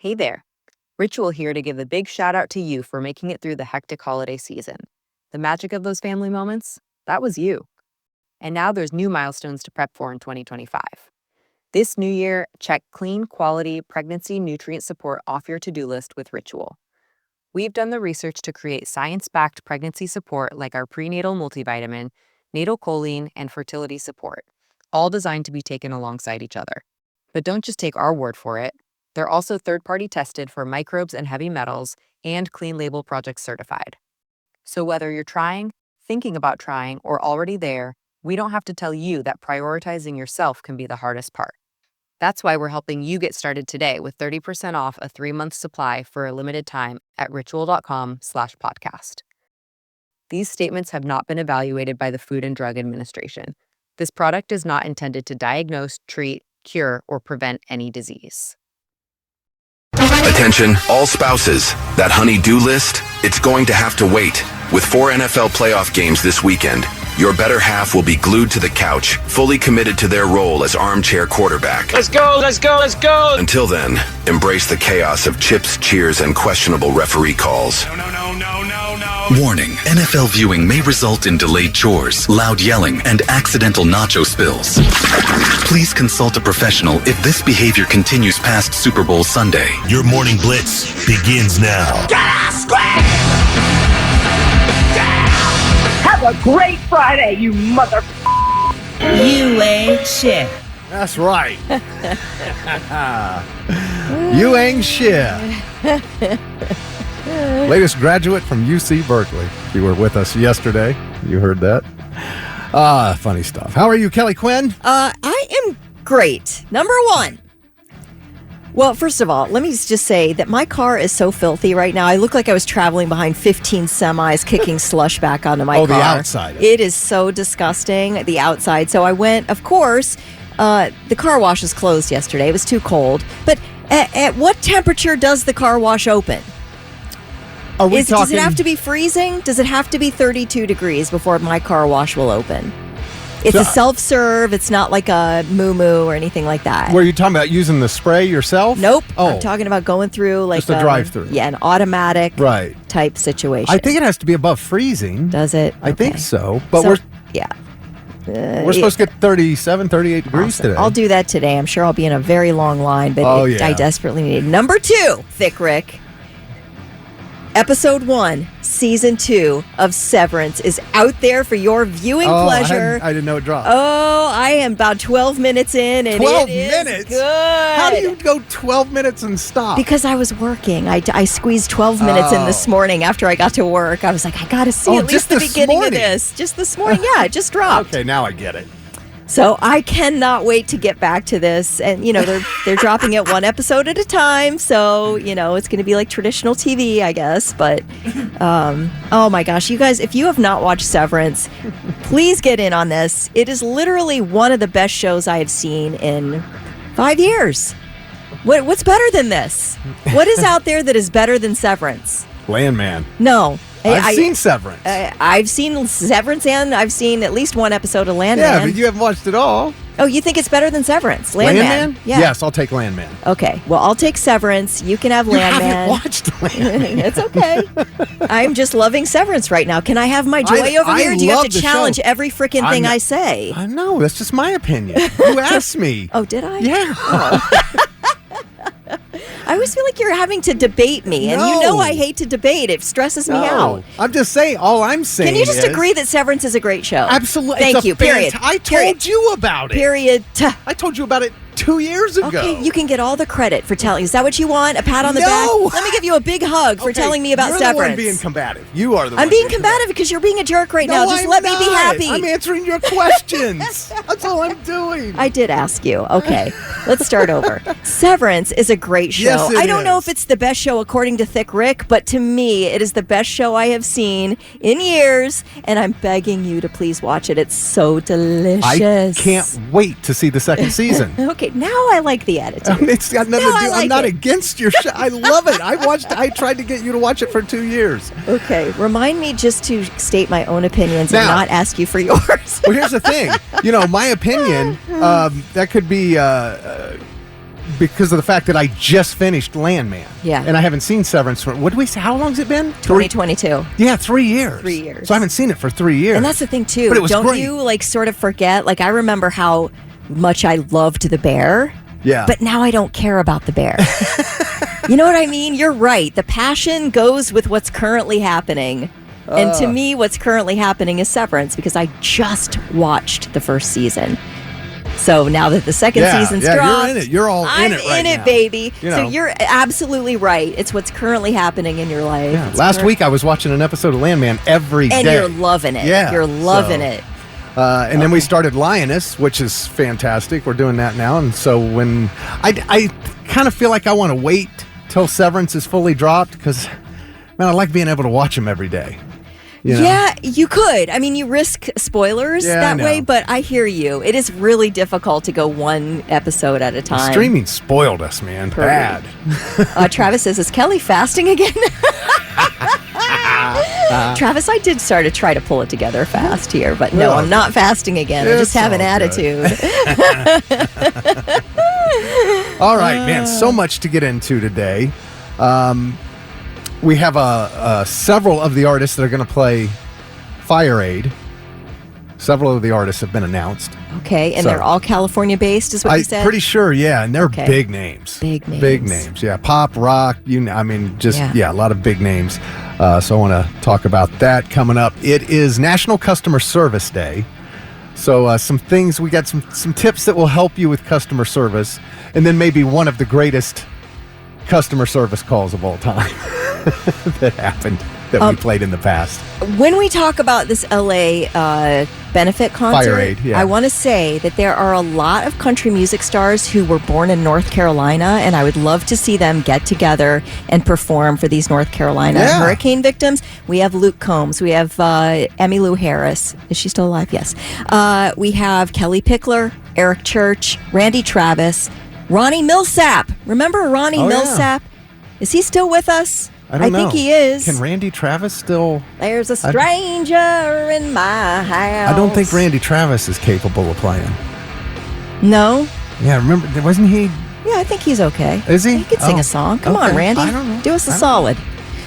Hey there. Ritual here to give a big shout out to you for making it through the hectic holiday season. The magic of those family moments, that was you. And now there's new milestones to prep for in 2025. This new year, check clean, quality pregnancy nutrient support off your to-do list with Ritual. We've done the research to create science-backed pregnancy support like our prenatal multivitamin, natal choline, and fertility support, all designed to be taken alongside each other. But don't just take our word for it. They're also third-party tested for microbes and heavy metals and Clean Label Project certified. So whether you're trying, thinking about trying, or already there, we don't have to tell you that prioritizing yourself can be the hardest part. That's why we're helping you get started today with 30% off a 3-month supply for a limited time at ritual.com/podcast. These statements have not been evaluated by the Food and Drug Administration. This product is not intended to diagnose, treat, cure, or prevent any disease. Attention, all spouses. That honey-do list, it's going to have to wait. With 4 NFL playoff games this weekend, your better half will be glued to the couch, fully committed to their role as armchair quarterback. Let's go, let's go, let's go! Until then, embrace the chaos of chips, cheers, and questionable referee calls. No. Warning, NFL viewing may result in delayed chores, loud yelling, and accidental nacho spills. Please consult a professional if this behavior continues past Super Bowl Sunday. Your Morning Blitz begins now. Have a great Friday, you mother... You ain't shit. That's right. You ain't shit. Latest graduate from UC Berkeley. You were with us yesterday. You heard that. Funny stuff. How are you, Kelly Quinn? I am great. Number one. Well, first of all, let me just say that my car is so filthy right now. I look like I was traveling behind 15 semis kicking slush back onto my car. Oh, the outside. It is so disgusting, the outside. So I went, of course, the car wash was closed yesterday. It was too cold. But at what temperature does the car wash open? Does it have to be freezing? Does it have to be 32 degrees before my car wash will open? It's a self-serve. It's not like a moo-moo or anything like that. Were you talking about using the spray yourself? Nope. Oh. I'm talking about going through like just a drive-through. Yeah, an automatic type situation. I think it has to be above freezing. Does it? I think so. But we're supposed to get 37, 38 degrees today. I'll do that today. I'm sure I'll be in a very long line, but I desperately need it. Number 2, Thick Rick. Episode 1, Season 2 of Severance is out there for your viewing pleasure. I didn't know it dropped. Oh, I am about 12 minutes in, and 12 it minutes? is good. How do you go 12 minutes and stop? Because I was working. I squeezed 12 minutes in this morning after I got to work. I was like, I got to see at least the beginning of this. Just this morning. Yeah, it just dropped. Okay, now I get it. So I cannot wait to get back to this. And, they're dropping it 1 episode at a time. So, it's going to be like traditional TV, I guess. But, oh my gosh, you guys, if you have not watched Severance, please get in on this. It is literally one of the best shows I have seen in 5 years. What's better than this? What is out there that is better than Severance? Landman. No. I've seen Severance. I've seen Severance, and I've seen at least 1 episode of Landman. Yeah, but you haven't watched it all. Oh, you think it's better than Severance? Landman? Yeah. Yes, I'll take Landman. Okay, well, I'll take Severance. You can have Landman. You haven't watched Landman. It's okay. I'm just loving Severance right now. Can I have my joy over here? Do you have to challenge every freaking thing I say? I know. That's just my opinion. You asked me. Oh, did I? Yeah. Oh. I always feel like you're having to debate me, and I hate to debate. It stresses me out. I'm just saying, all I'm saying Can you just agree that Severance is a great show? Absolutely. Thank you, period. I told you about it. Period. I told you about it 2 years ago. Okay, you can get all the credit for telling. Is that what you want? A pat on the back? Let me give you a big hug for telling me about Severance. You're the one being combative. You are the one. I'm being combative because you're being a jerk right now. Just let me be happy. I'm answering your questions. That's all I'm doing. I did ask you. Okay, let's start over. Severance is a great show. Yes, I don't know if it's the best show according to Thick Rick, but to me, it is the best show I have seen in years, and I'm begging you to please watch it. It's so delicious. I can't wait to see the second season. Okay, now I like the attitude. It's got nothing to do. I'm not against your show. I love it. I tried to get you to watch it for 2 years. Okay, remind me just to state my own opinions and not ask you for yours. Well, here's the thing. My opinion, that could be because of the fact that I just finished Landman. Yeah. And I haven't seen Severance for, what did we say? How long has it been? 2022. Yeah, 3 years. 3 years. So I haven't seen it for 3 years. And that's the thing, too. But it was Don't great. you, like, sort of forget? Like, I remember how much I loved the bear. Yeah. But now I don't care about the bear. You know what I mean? You're right. The passion goes with what's currently happening. And to me, what's currently happening is Severance, because I just watched the first season. So now that the second season's dropped, you're in it. You're all in it right now. I'm in it, baby. You So know. you're absolutely right. It's what's currently happening in your life. Yeah. It's Last week I was watching an episode of Landman every day. and you're loving it. Yeah, You're loving so- it. And then we started Lioness, which is fantastic. We're doing that now. And so when I kind of feel like I want to wait till Severance is fully dropped because, man, I like being able to watch them every day. You know? Yeah, you could. I mean, you risk spoilers Yeah, I that know. way, but I hear you. It is really difficult to go one episode at a time. Streaming spoiled us, man. Bad. Travis says, is Kelly fasting again? Travis, I did start to try to pull it together fast here, but no, Well, I'm not fasting again. I just it's have an all good. attitude. All right, man. So much to get into today. We have several of the artists that are going to play FireAid. Several of the artists have been announced. Okay, and So- they're all California based, is what you I'm said? pretty sure, yeah, and they're Okay. big names. Big names. Big names, yeah. Pop, rock, Yeah. a lot of big names. So I want to talk about that coming up. It is National Customer Service Day. So some things, we got some tips that will help you with customer service, and then maybe one of the greatest customer service calls of all time that happened that we played in the past. When we talk about this LA benefit concert, FireAid, yeah. I want to say that there are a lot of country music stars who were born in North Carolina, and I would love to see them get together and perform for these North Carolina hurricane victims. We have Luke Combs. We have Emmylou Harris. Is she still alive? Yes. We have Kelly Pickler, Eric Church, Randy Travis, Ronnie Millsap. Remember Ronnie Oh, yeah. Millsap? Is he still with us? I don't know. think he is. Can Randy Travis still... There's a stranger in my house. I don't think Randy Travis is capable of playing. No? Yeah, remember, wasn't he... Yeah, I think he's okay. Is he? He could sing Oh, a song. Come on, okay. Randy. I don't know. Do us a I don't solid.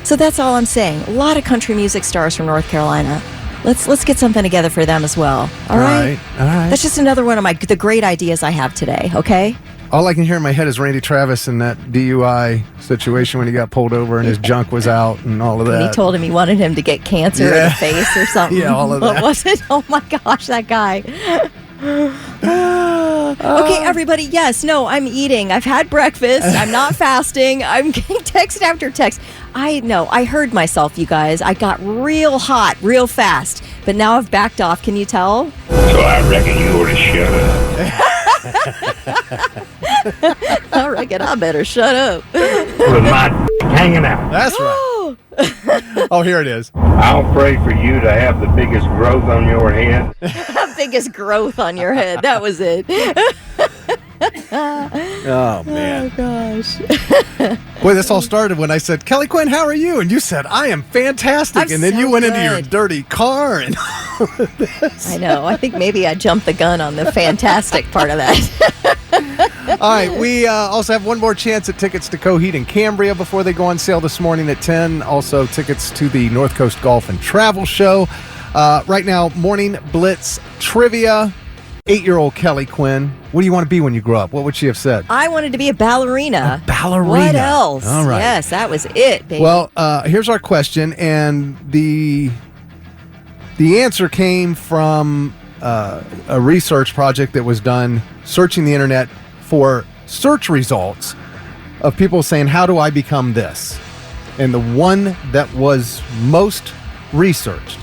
So that's all I'm saying. A lot of country music stars from North Carolina. Let's get something together for them as well. All right? All right. That's just another one of the great ideas I have today, okay? All I can hear in my head is Randy Travis in that DUI situation when he got pulled over and his junk was out and all of that. And he told him he wanted him to get cancer in Yeah. the face or something. Yeah, all of What that. was it? Oh my gosh, that guy. Okay, everybody, yes, no, I'm eating. I've had breakfast. I'm not fasting. I'm getting text after text. I know, I heard myself, you guys. I got real hot real fast, but now I've backed off. Can you tell? So I reckon you ought to shut up. I reckon I better shut up. With my hanging out. That's right. Oh, here it is. I'll pray for you to have the biggest growth on your head. Biggest growth on your head. That was it. Oh, man. Gosh. Boy, this all started when I said, Kelly Quinn, how are you? And you said, I am fantastic. I'm and then so you went into your good. dirty car and all of this. I know. I think maybe I jumped the gun on the fantastic part of that. All right, we also have one more chance at tickets to Coheed and Cambria before they go on sale this morning at 10. Also, tickets to the North Coast Golf and Travel Show. Right now, Morning Blitz Trivia. 8-year-old Kelly Quinn. What do you want to be when you grow up? What would she have said? I wanted to be a ballerina. A ballerina. What else? All right. Yes, that was it, baby. Well, here's our question, and the answer came from a research project that was done searching the internet for search results of people saying, how do I become this? And the one that was most researched,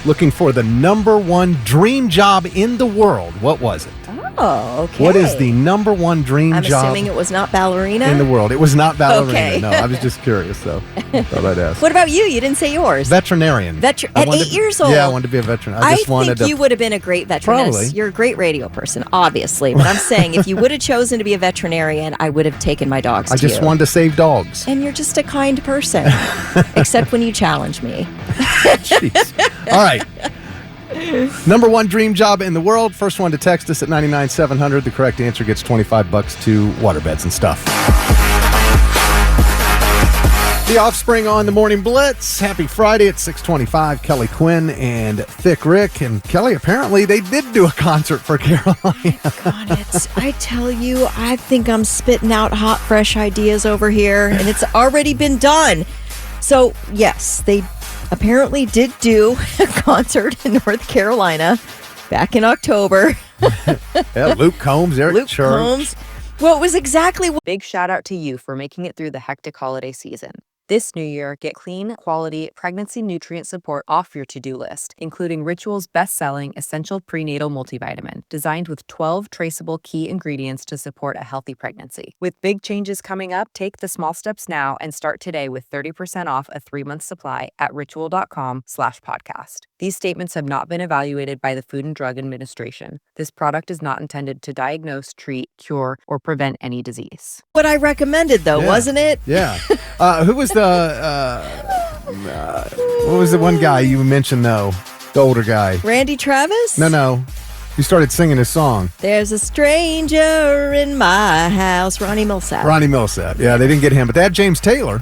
looking for the number one dream job in the world, what was it? oh, okay. What is the number one dream I'm job assuming it was not ballerina. in the world? It was not ballerina. Okay. No, I was just curious, though. Thought I'd ask. What about you? You didn't say yours. Veterinarian. At I wanted 8 years old? Yeah, I wanted to be a veterinarian. I just wanted think to. you would have been a great veterinarian. Probably. You're a great radio person, obviously. But I'm saying if you would have chosen to be a veterinarian, I would have taken my dogs I to just you. wanted to save dogs. And you're just a kind person, except when you challenge me. Jeez. All right. Number one dream job in the world. First one to text us at 99700. The correct answer gets $25 to waterbeds and stuff. The Offspring on the Morning Blitz. Happy Friday at 6:25. Kelly Quinn and Thick Rick. And Kelly, apparently they did do a concert for Carolina. God, I tell you, I think I'm spitting out hot, fresh ideas over here, and it's already been done. So, yes, they apparently did do a concert in North Carolina back in October. Yeah, Luke Combs, Eric Church. Combs. Well, it was exactly what... Big shout out to you for making it through the hectic holiday season. This new year, get clean, quality, pregnancy nutrient support off your to-do list, including Ritual's best-selling Essential Prenatal Multivitamin, designed with 12 traceable key ingredients to support a healthy pregnancy. With big changes coming up, take the small steps now and start today with 30% off a 3-month supply at ritual.com/podcast. These statements have not been evaluated by the Food and Drug Administration. This product is not intended to diagnose, treat, cure, or prevent any disease. What I recommended, though, wasn't it? Yeah. Who was what was the one guy you mentioned, though? The older guy. Randy Travis? No. You started singing his song. There's a stranger in my house. Ronnie Millsap. Yeah, they didn't get him, but they had James Taylor,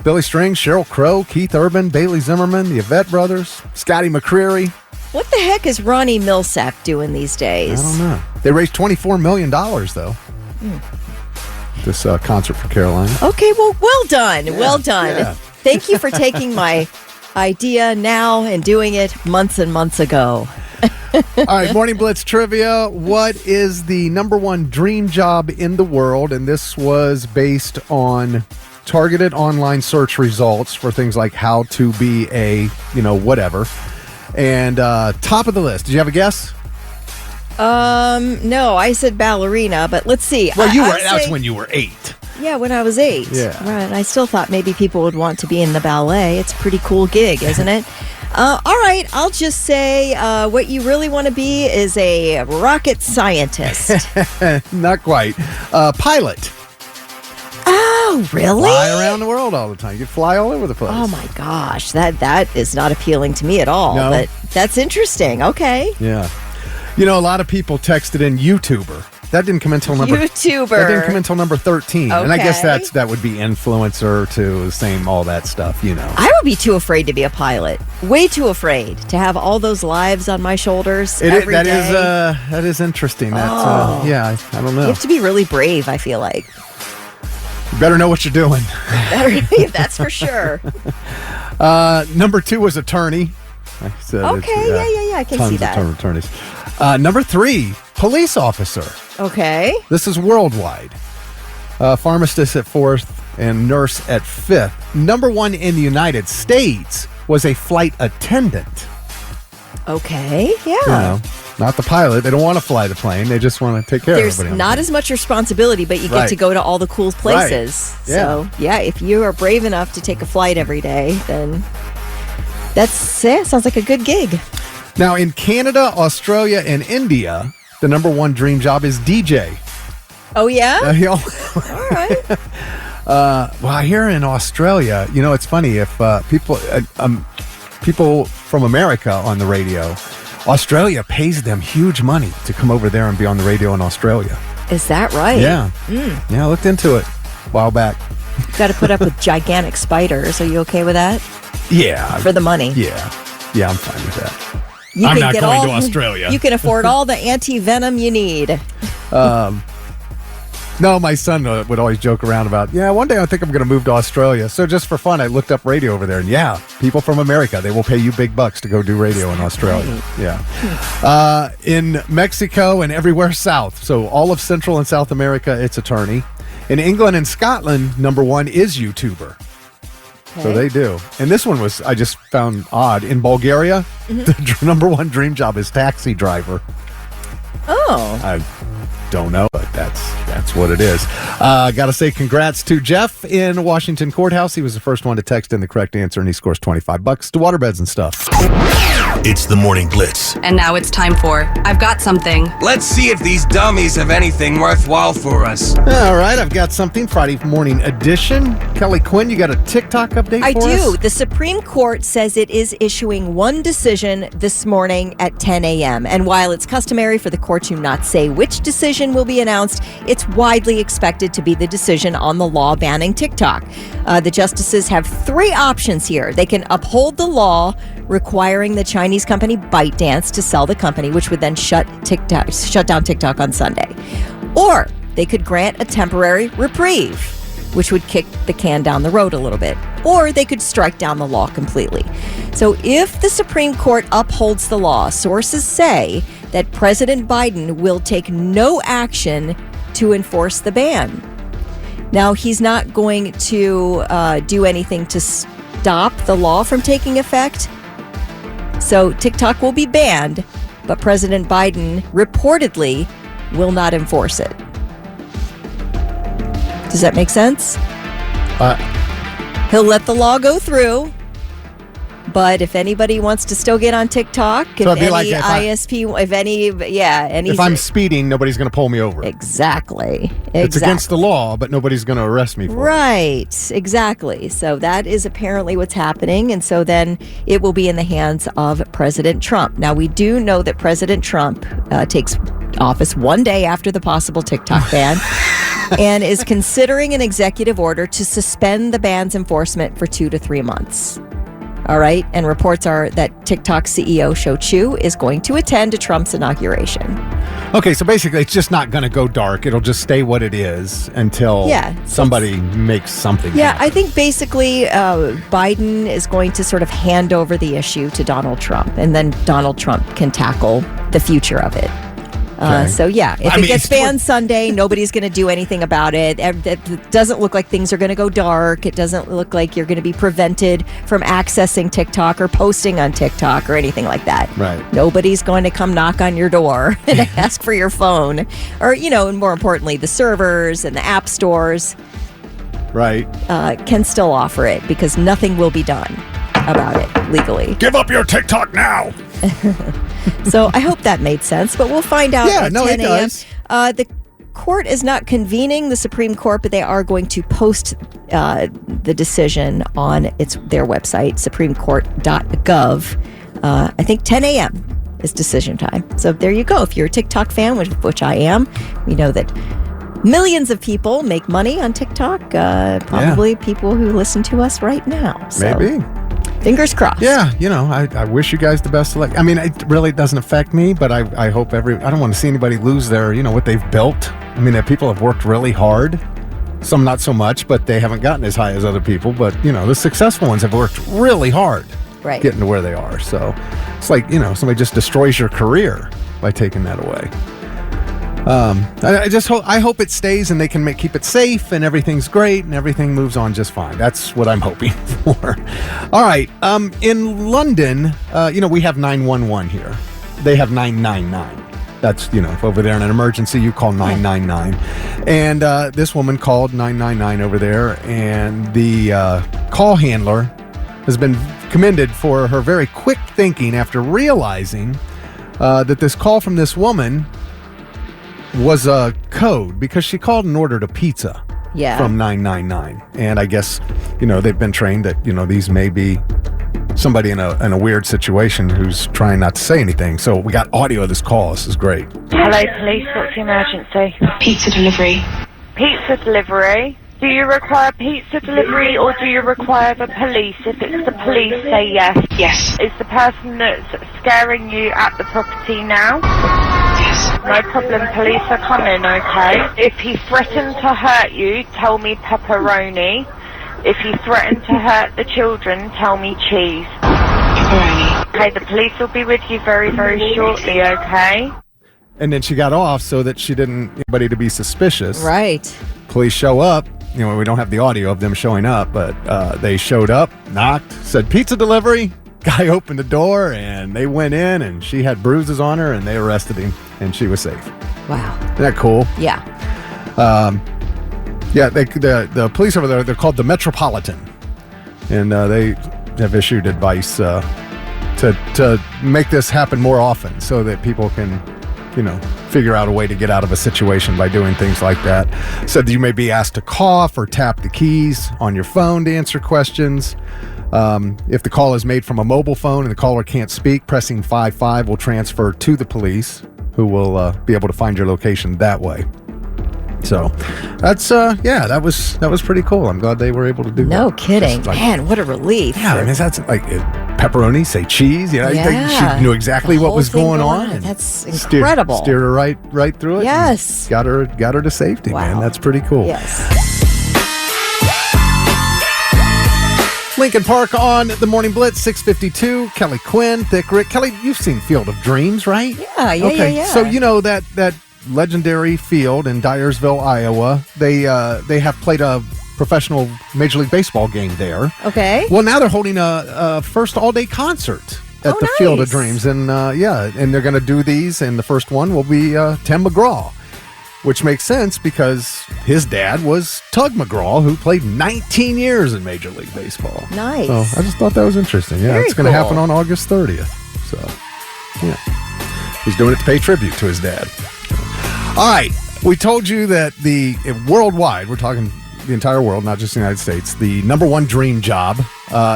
Billy Strings, Sheryl Crow, Keith Urban, Bailey Zimmerman, the Yvette Brothers, Scotty McCreery. What the heck is Ronnie Millsap doing these days? I don't know. They raised $24 million, though. This concert for Carolina. Okay, well done. Yeah, well done. yeah. Thank you for taking my idea now and doing it months and months ago. All right, Morning Blitz trivia. What is the number one dream job in the world? And this was based on targeted online search results for things like how to be a, whatever. And top of the list. Did you have a guess? No, I said ballerina, but let's see. Well, that's when you were 8. Yeah, when I was 8. Yeah. Right. I still thought maybe people would want to be in the ballet. It's a pretty cool gig, isn't it? All right, I'll just say what you really want to be is a rocket scientist. Not quite. Pilot. Oh, really? Fly around the world all the time. You fly all over the place. Oh, my gosh. That is not appealing to me at all. No? But that's interesting. Okay. Yeah. A lot of people texted in YouTuber. That didn't come until number... YouTuber. That didn't come until number 13. Okay. And I guess that would be influencer too, same, all that stuff, I would be too afraid to be a pilot. Way too afraid to have all those lives on my shoulders every day. That is interesting. That's, yeah, I don't know. You have to be really brave, I feel like. You better know what you're doing. That's for sure. Number 2 was attorney. Like I said, okay, yeah, I can see that. Tons of attorneys. Number 3, police officer. Okay. This is worldwide. Pharmacist at 4th and nurse at 5th. Number 1 in the United States was a flight attendant. Okay, yeah. Not the pilot. They don't want to fly the plane. They just want to take care of everybody. There's not as much responsibility, but you get to go to all the cool places. Right. Yeah. So, yeah, if you are brave enough to take a flight every day, then sounds like a good gig. Now, in Canada, Australia, and India, the number 1 dream job is DJ. Oh, yeah? All right. Well, here in Australia, it's funny if people from America on the radio, Australia pays them huge money to come over there and be on the radio in Australia. Is that right? Yeah. Yeah, I looked into it a while back. You've got to put up with gigantic spiders. Are you okay with that? Yeah. For the money? Yeah, I'm fine with that. I'm not going to Australia. You can afford all the anti-venom you need. No, my son would always joke around about, one day I think I'm going to move to Australia. So just for fun, I looked up radio over there. And people from America, they will pay you big bucks to go do radio in Australia. Right? Yeah. In Mexico and everywhere south. So all of Central and South America, it's attorney. In England and Scotland, number 1 is YouTuber. Okay. So they do. And this one I just found odd. In Bulgaria, the number 1 dream job is taxi driver. Oh. don't know, but that's what it is. Got to say congrats to Jeff in Washington Courthouse. He was the first one to text in the correct answer, and he scores $25 to waterbeds and stuff. It's the Morning Blitz. And now it's time for I've Got Something. Let's see if these dummies have anything worthwhile for us. All right, I've got something. Friday morning edition. Kelly Quinn, you got a TikTok update I for do. us? The Supreme Court says it is issuing one decision this morning at 10 a.m. And while it's customary for the court to not say which decision will be announced, it's widely expected to be the decision on the law banning TikTok. The justices have three options here. They can uphold the law requiring the Chinese company ByteDance to sell the company, which would then shut down TikTok on Sunday. Or they could grant a temporary reprieve, which would kick the can down the road a little bit. Or they could strike down the law completely. So if the Supreme Court upholds the law, sources say that President Biden will take no action to enforce the ban. Now, he's not going to do anything to stop the law from taking effect. So TikTok will be banned, but President Biden reportedly will not enforce it. Does that make sense? He'll let the law go through, but if anybody wants to still get on TikTok, So if it'd be any like if ISP, if any, any. If I'm speeding, nobody's going to pull me over. Exactly. It's against the law, but nobody's going to arrest me for it. Right, exactly. So that is apparently what's happening. And so then it will be in the hands of President Trump. Now, we do know that President Trump takes office one day after the possible TikTok ban and is considering an executive order to suspend the ban's enforcement for 2 to 3 months. All right. And reports are that TikTok CEO Shou Chew is going to attend to Trump's inauguration. Okay, so basically it's just not going to go dark. It'll just stay what it is until somebody makes something happen. I think basically Biden is going to sort of hand over the issue to Donald Trump, and then Donald Trump can tackle the future of it. So, if it gets banned Sunday, nobody's going to do anything about it. It doesn't look like things are going to go dark. It doesn't look like you're going to be prevented from accessing TikTok or posting on TikTok or anything like that. Right. Nobody's going to come knock on your door and ask for your phone. Or, and more importantly, the servers and the app stores can still offer it because nothing will be done about it legally. Give up your TikTok now. So I hope that made sense, but we'll find out at 10 it a.m. does. The court is not convening the Supreme Court, but they are going to post the decision on their website, supremecourt.gov. I think 10 a.m. is decision time. So there you go. If you're a TikTok fan, which I am, we know that millions of people make money on TikTok. Probably people who listen to us right now. So. Maybe. Fingers crossed. Yeah, I wish you guys the best of luck. I mean, it really doesn't affect me, but I hope I don't want to see anybody lose their, what they've built. I mean, people have worked really hard. Some not so much, but they haven't gotten as high as other people. But, the successful ones have worked really hard getting to where they are. So it's like, somebody just destroys your career by taking that away. I hope it stays and they can keep it safe and everything's great and everything moves on just fine. That's what I'm hoping for. All right. In London, we have 911 here. They have 999. That's, if over there in an emergency, you call 999. And this woman called 999 over there, and the call handler has been commended for her very quick thinking after realizing that this call from this woman was a code because she called and ordered a pizza from 999. And I guess, they've been trained that, these may be somebody in a weird situation who's trying not to say anything. So we got audio of this call. This is great. Hello, police. What's the emergency? Pizza delivery. Pizza delivery? Do you require pizza delivery or do you require the police? If it's the police, say yes. Yes. Is the person that's scaring you at the property now? Yes. No problem, police are coming, okay? If he threatened to hurt you, tell me pepperoni. If he threatened to hurt the children, tell me cheese. Pepperoni. Okay, the police will be with you very, very shortly, okay? And then she got off so that she didn't anybody to be suspicious. Right. Police show up. We don't have the audio of them showing up, but they showed up, knocked, said pizza delivery. guy opened the door, and they went in, and she had bruises on her, and they arrested him, and she was safe. Wow. Isn't that cool? Yeah. The police over there, they're called the Metropolitan, and they have issued advice to make this happen more often so that people can, figure out a way to get out of a situation by doing things like that. Said that you may be asked to cough or tap the keys on your phone to answer questions. If the call is made from a mobile phone and the caller can't speak, pressing 55 will transfer to the police, who will be able to find your location that way. So that's that was pretty cool. I'm glad they were able to do that. No kidding. Man, what a relief. Yeah, I mean, that's like pepperoni, say cheese. She knew exactly what was going on. That's incredible. Steered her right through it. Yes. Got her to safety, man. That's pretty cool. Yes. Lincoln Park on the Morning Blitz, 6:52. Kelly Quinn, Thick Rick. Kelly, you've seen Field of Dreams, right? Yeah. So you know that legendary field in Dyersville, Iowa. They have played a professional Major League Baseball game there. Okay. Well, now they're holding a first all-day concert at the Field of Dreams, and and they're going to do these, and the first one will be Tim McGraw, which makes sense because his dad was Tug McGraw, who played 19 years in Major League Baseball. Nice. So I just thought that was interesting. Yeah, it's going to happen on August 30th. So, yeah. He's doing it to pay tribute to his dad. All right. We told you that worldwide, we're talking the entire world, not just the United States, the number one dream job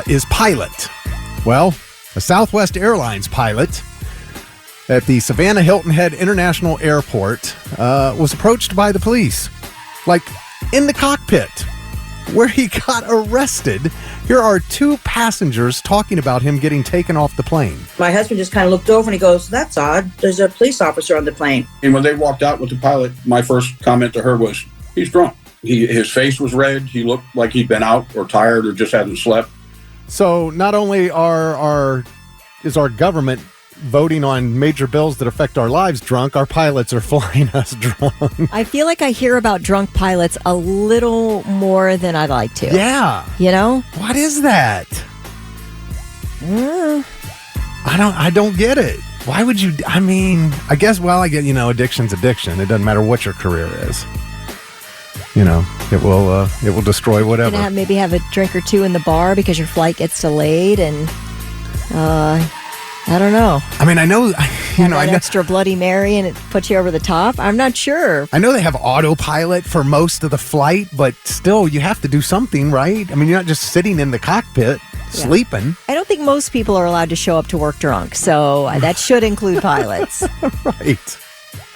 is pilot. Well, a Southwest Airlines pilot at the Savannah Hilton Head International Airport was approached by the police, like in the cockpit, where he got arrested. Here are two passengers talking about him getting taken off the plane. My husband just kind of looked over and he goes, "That's odd. There's a police officer on the plane." And when they walked out with the pilot, my first comment to her was, "He's drunk." His face was red. He looked like he'd been out or tired or just hadn't slept. So not only is our government voting on major bills that affect our lives drunk, our pilots are flying us drunk. I feel like I hear about drunk pilots a little more than I'd like to. Yeah. What is that? I don't get it. Why would you? I mean, I guess, I get, addiction's addiction. It doesn't matter what your career is. It will destroy whatever. You maybe have a drink or two in the bar because your flight gets delayed, and I don't know. I mean, I know, I know extra Bloody Mary and it puts you over the top. I'm not sure. I know they have autopilot for most of the flight, but still, you have to do something, right? I mean, you're not just sitting in the cockpit sleeping. I don't think most people are allowed to show up to work drunk, so that should include pilots. Right.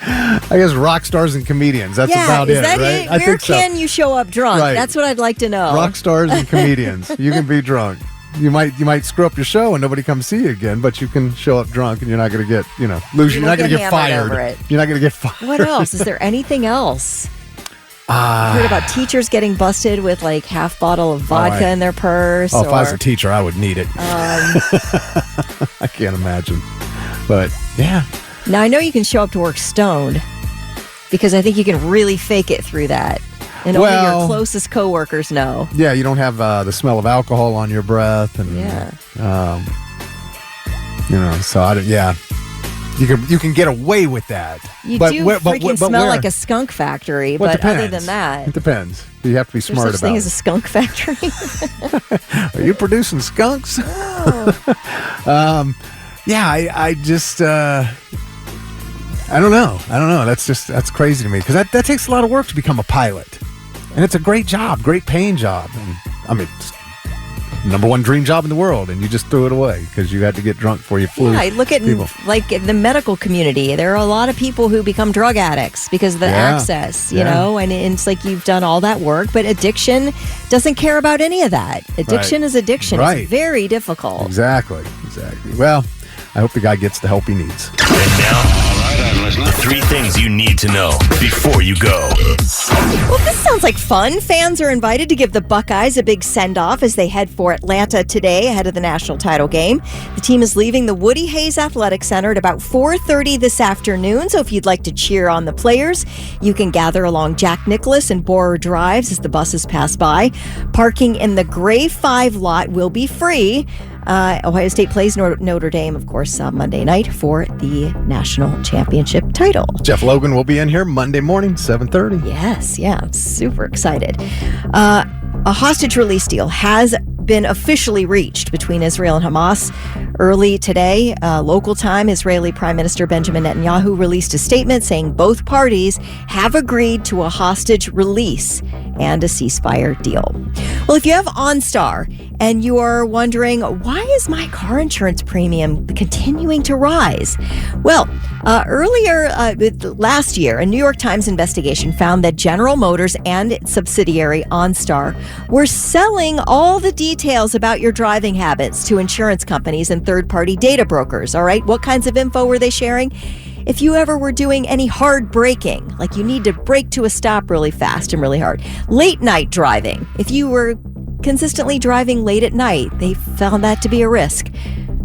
I guess rock stars and comedians. That's about it, right? It? I Where think so. can you show up drunk? Right. That's what I'd like to know. Rock stars and comedians. You can be drunk. You might screw up your show and nobody comes see you again, but you can show up drunk and you're not going to get, lose. You're not going to get fired. You're not going to get fired. What else? Is there anything else? I heard about teachers getting busted with like half bottle of vodka in their purse. If I was a teacher, I would need it. I can't imagine. But yeah. Now I know you can show up to work stoned because I think you can really fake it through that. And only your closest coworkers know. Yeah, you don't have the smell of alcohol on your breath, and you can get away with that. You do smell like a skunk factory, but other than that, it depends. You have to be smart about it. There's such thing as a skunk factory. Are you producing skunks? Oh. I just. I don't know. That's crazy to me because that takes a lot of work to become a pilot. And it's a great job, great paying job. And, I mean, it's number one dream job in the world, and you just threw it away because you had to get drunk before you flew. Yeah, I look at like the medical community. There are a lot of people who become drug addicts because of the access, you know, and it's like you've done all that work, but addiction doesn't care about any of that. Addiction is addiction. Right. It's very difficult. Exactly. Well, I hope the guy gets the help he needs. And now, the 3 things you need to know before you go. Well, this sounds like fun. Fans are invited to give the Buckeyes a big send-off as they head for Atlanta today ahead of the national title game. The team is leaving the Woody Hayes Athletic Center at about 4:30 this afternoon, so if you'd like to cheer on the players, you can gather along Jack Nicklaus and Borer Drives as the buses pass by. Parking in the Gray 5 lot will be free. Ohio State plays Notre Dame, of course, Monday night for the national championship title. Jeff Logan will be in here Monday morning, 7:30. Yes, yeah, I'm super excited. A hostage release deal has been officially reached between Israel and Hamas. Early today, local time, Israeli Prime Minister Benjamin Netanyahu released a statement saying both parties have agreed to a hostage release and a ceasefire deal. Well, if you have OnStar and you are wondering, why is my car insurance premium continuing to rise? Well, earlier last year, a New York Times investigation found that General Motors and its subsidiary OnStar were selling all the details about your driving habits to insurance companies and third-party data brokers. All right, what kinds of info were they sharing? If you ever were doing any hard braking, like you need to brake to a stop really fast and really hard, late night driving, if you were consistently driving late at night, they found that to be a risk.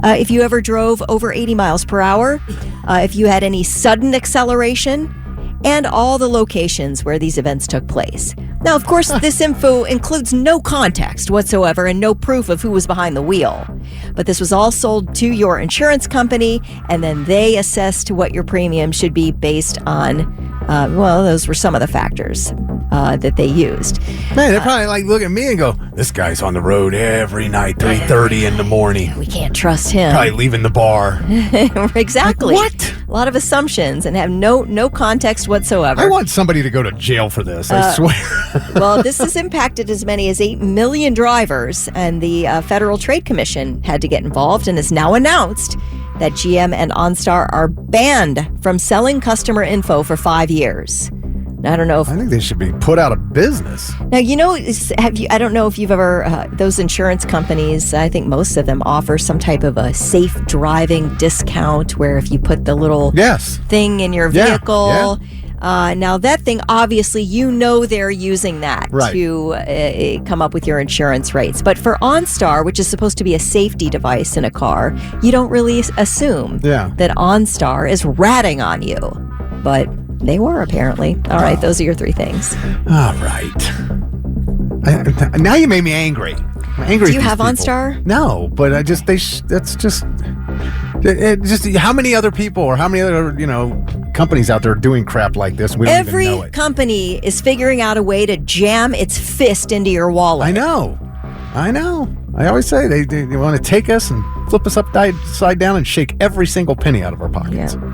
If you ever drove over 80 miles per hour, if you had any sudden acceleration, and all the locations where these events took place. Now, of course, this info includes no context whatsoever and no proof of who was behind the wheel. But this was all sold to your insurance company, and then they assessed what your premium should be based on, those were some of the factors that they used. Man, they're probably like look at me and go, this guy's on the road every night, 3:30 in the morning. We can't trust him. Probably leaving the bar. Exactly. Like, what? A lot of assumptions and have no context whatsoever. I want somebody to go to jail for this, I swear. Well, this has impacted as many as 8 million drivers, and the Federal Trade Commission had to get involved and has now announced that GM and OnStar are banned from selling customer info for 5 years. I don't know if... I think they should be put out of business. Now, I don't know if you've ever... those insurance companies, I think most of them offer some type of a safe driving discount where if you put the little thing in your vehicle... Now, that thing, obviously, they're using that to come up with your insurance rates. But for OnStar, which is supposed to be a safety device in a car, you don't really assume that OnStar is ratting on you. But they were, apparently. All right, those are your 3 things. All right. Now you made me angry. I'm angry. Do you have OnStar? No, but that's just how many other people or how many other, companies out there doing crap like this? We don't Every even know it. company is figuring out a way to jam its fist into your wallet. I know. I always say they want to take us and flip us upside down and shake every single penny out of our pockets. Yeah.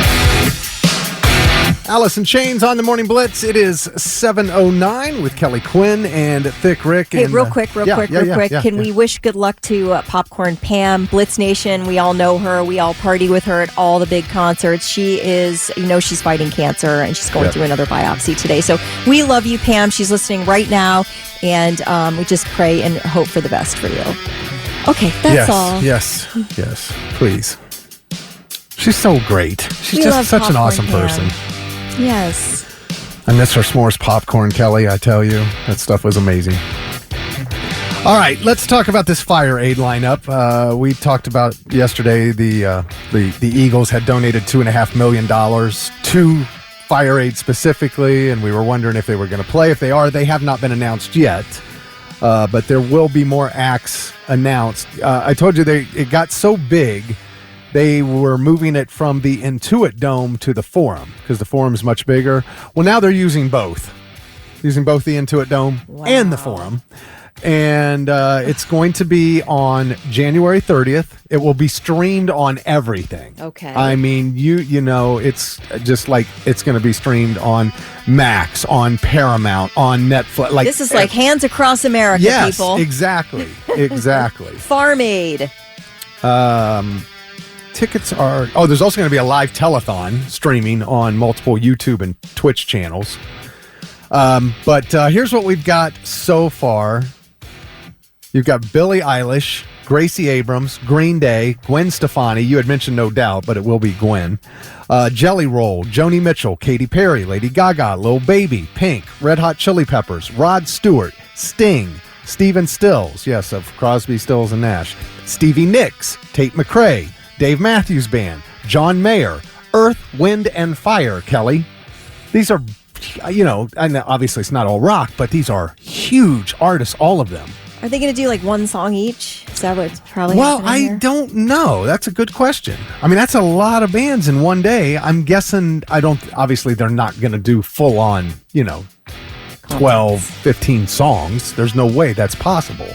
Alice in Chains on the Morning Blitz. It is 7:09 with Kelly Quinn and Thick Rick. Hey, real quick. Can we wish good luck to Popcorn Pam, Blitz Nation? We all know her. We all party with her at all the big concerts. She is, she's fighting cancer and she's going through another biopsy today. So we love you, Pam. She's listening right now. And we just pray and hope for the best for you. Okay, that's all. Yes, please. She's so great. She's just such an awesome person. Yes. I miss her s'mores popcorn, Kelly, I tell you. That stuff was amazing. All right, let's talk about this FireAid lineup. We talked about yesterday the Eagles had donated $2.5 million to FireAid specifically, and we were wondering if they were going to play. If they are, they have not been announced yet, but there will be more acts announced. I told you it got so big, they were moving it from the Intuit Dome to the Forum because the Forum is much bigger. Well, now they're using both the Intuit Dome and the Forum. And it's going to be on January 30th. It will be streamed on everything. Okay. I mean, it's just like it's going to be streamed on Max, on Paramount, on Netflix. This is like Hands Across America, people. Yes, exactly. FarmAid. Tickets are... Oh, there's also going to be a live telethon streaming on multiple YouTube and Twitch channels. But here's what we've got so far. You've got Billie Eilish, Gracie Abrams, Green Day, Gwen Stefani. You had mentioned No Doubt, but it will be Gwen. Jelly Roll, Joni Mitchell, Katy Perry, Lady Gaga, Lil Baby, Pink, Red Hot Chili Peppers, Rod Stewart, Sting, Stephen Stills, yes, of Crosby, Stills, and Nash, Stevie Nicks, Tate McRae, Dave Matthews Band, John Mayer, Earth, Wind, and Fire, Kelly. These are, and obviously it's not all rock, but these are huge artists, all of them. Are they going to do like one song each? Is that what's probably Well, happening here? don't know. That's a good question. I mean, that's a lot of bands in one day. I'm guessing obviously they're not going to do full on, 12, 15 songs. There's no way that's possible.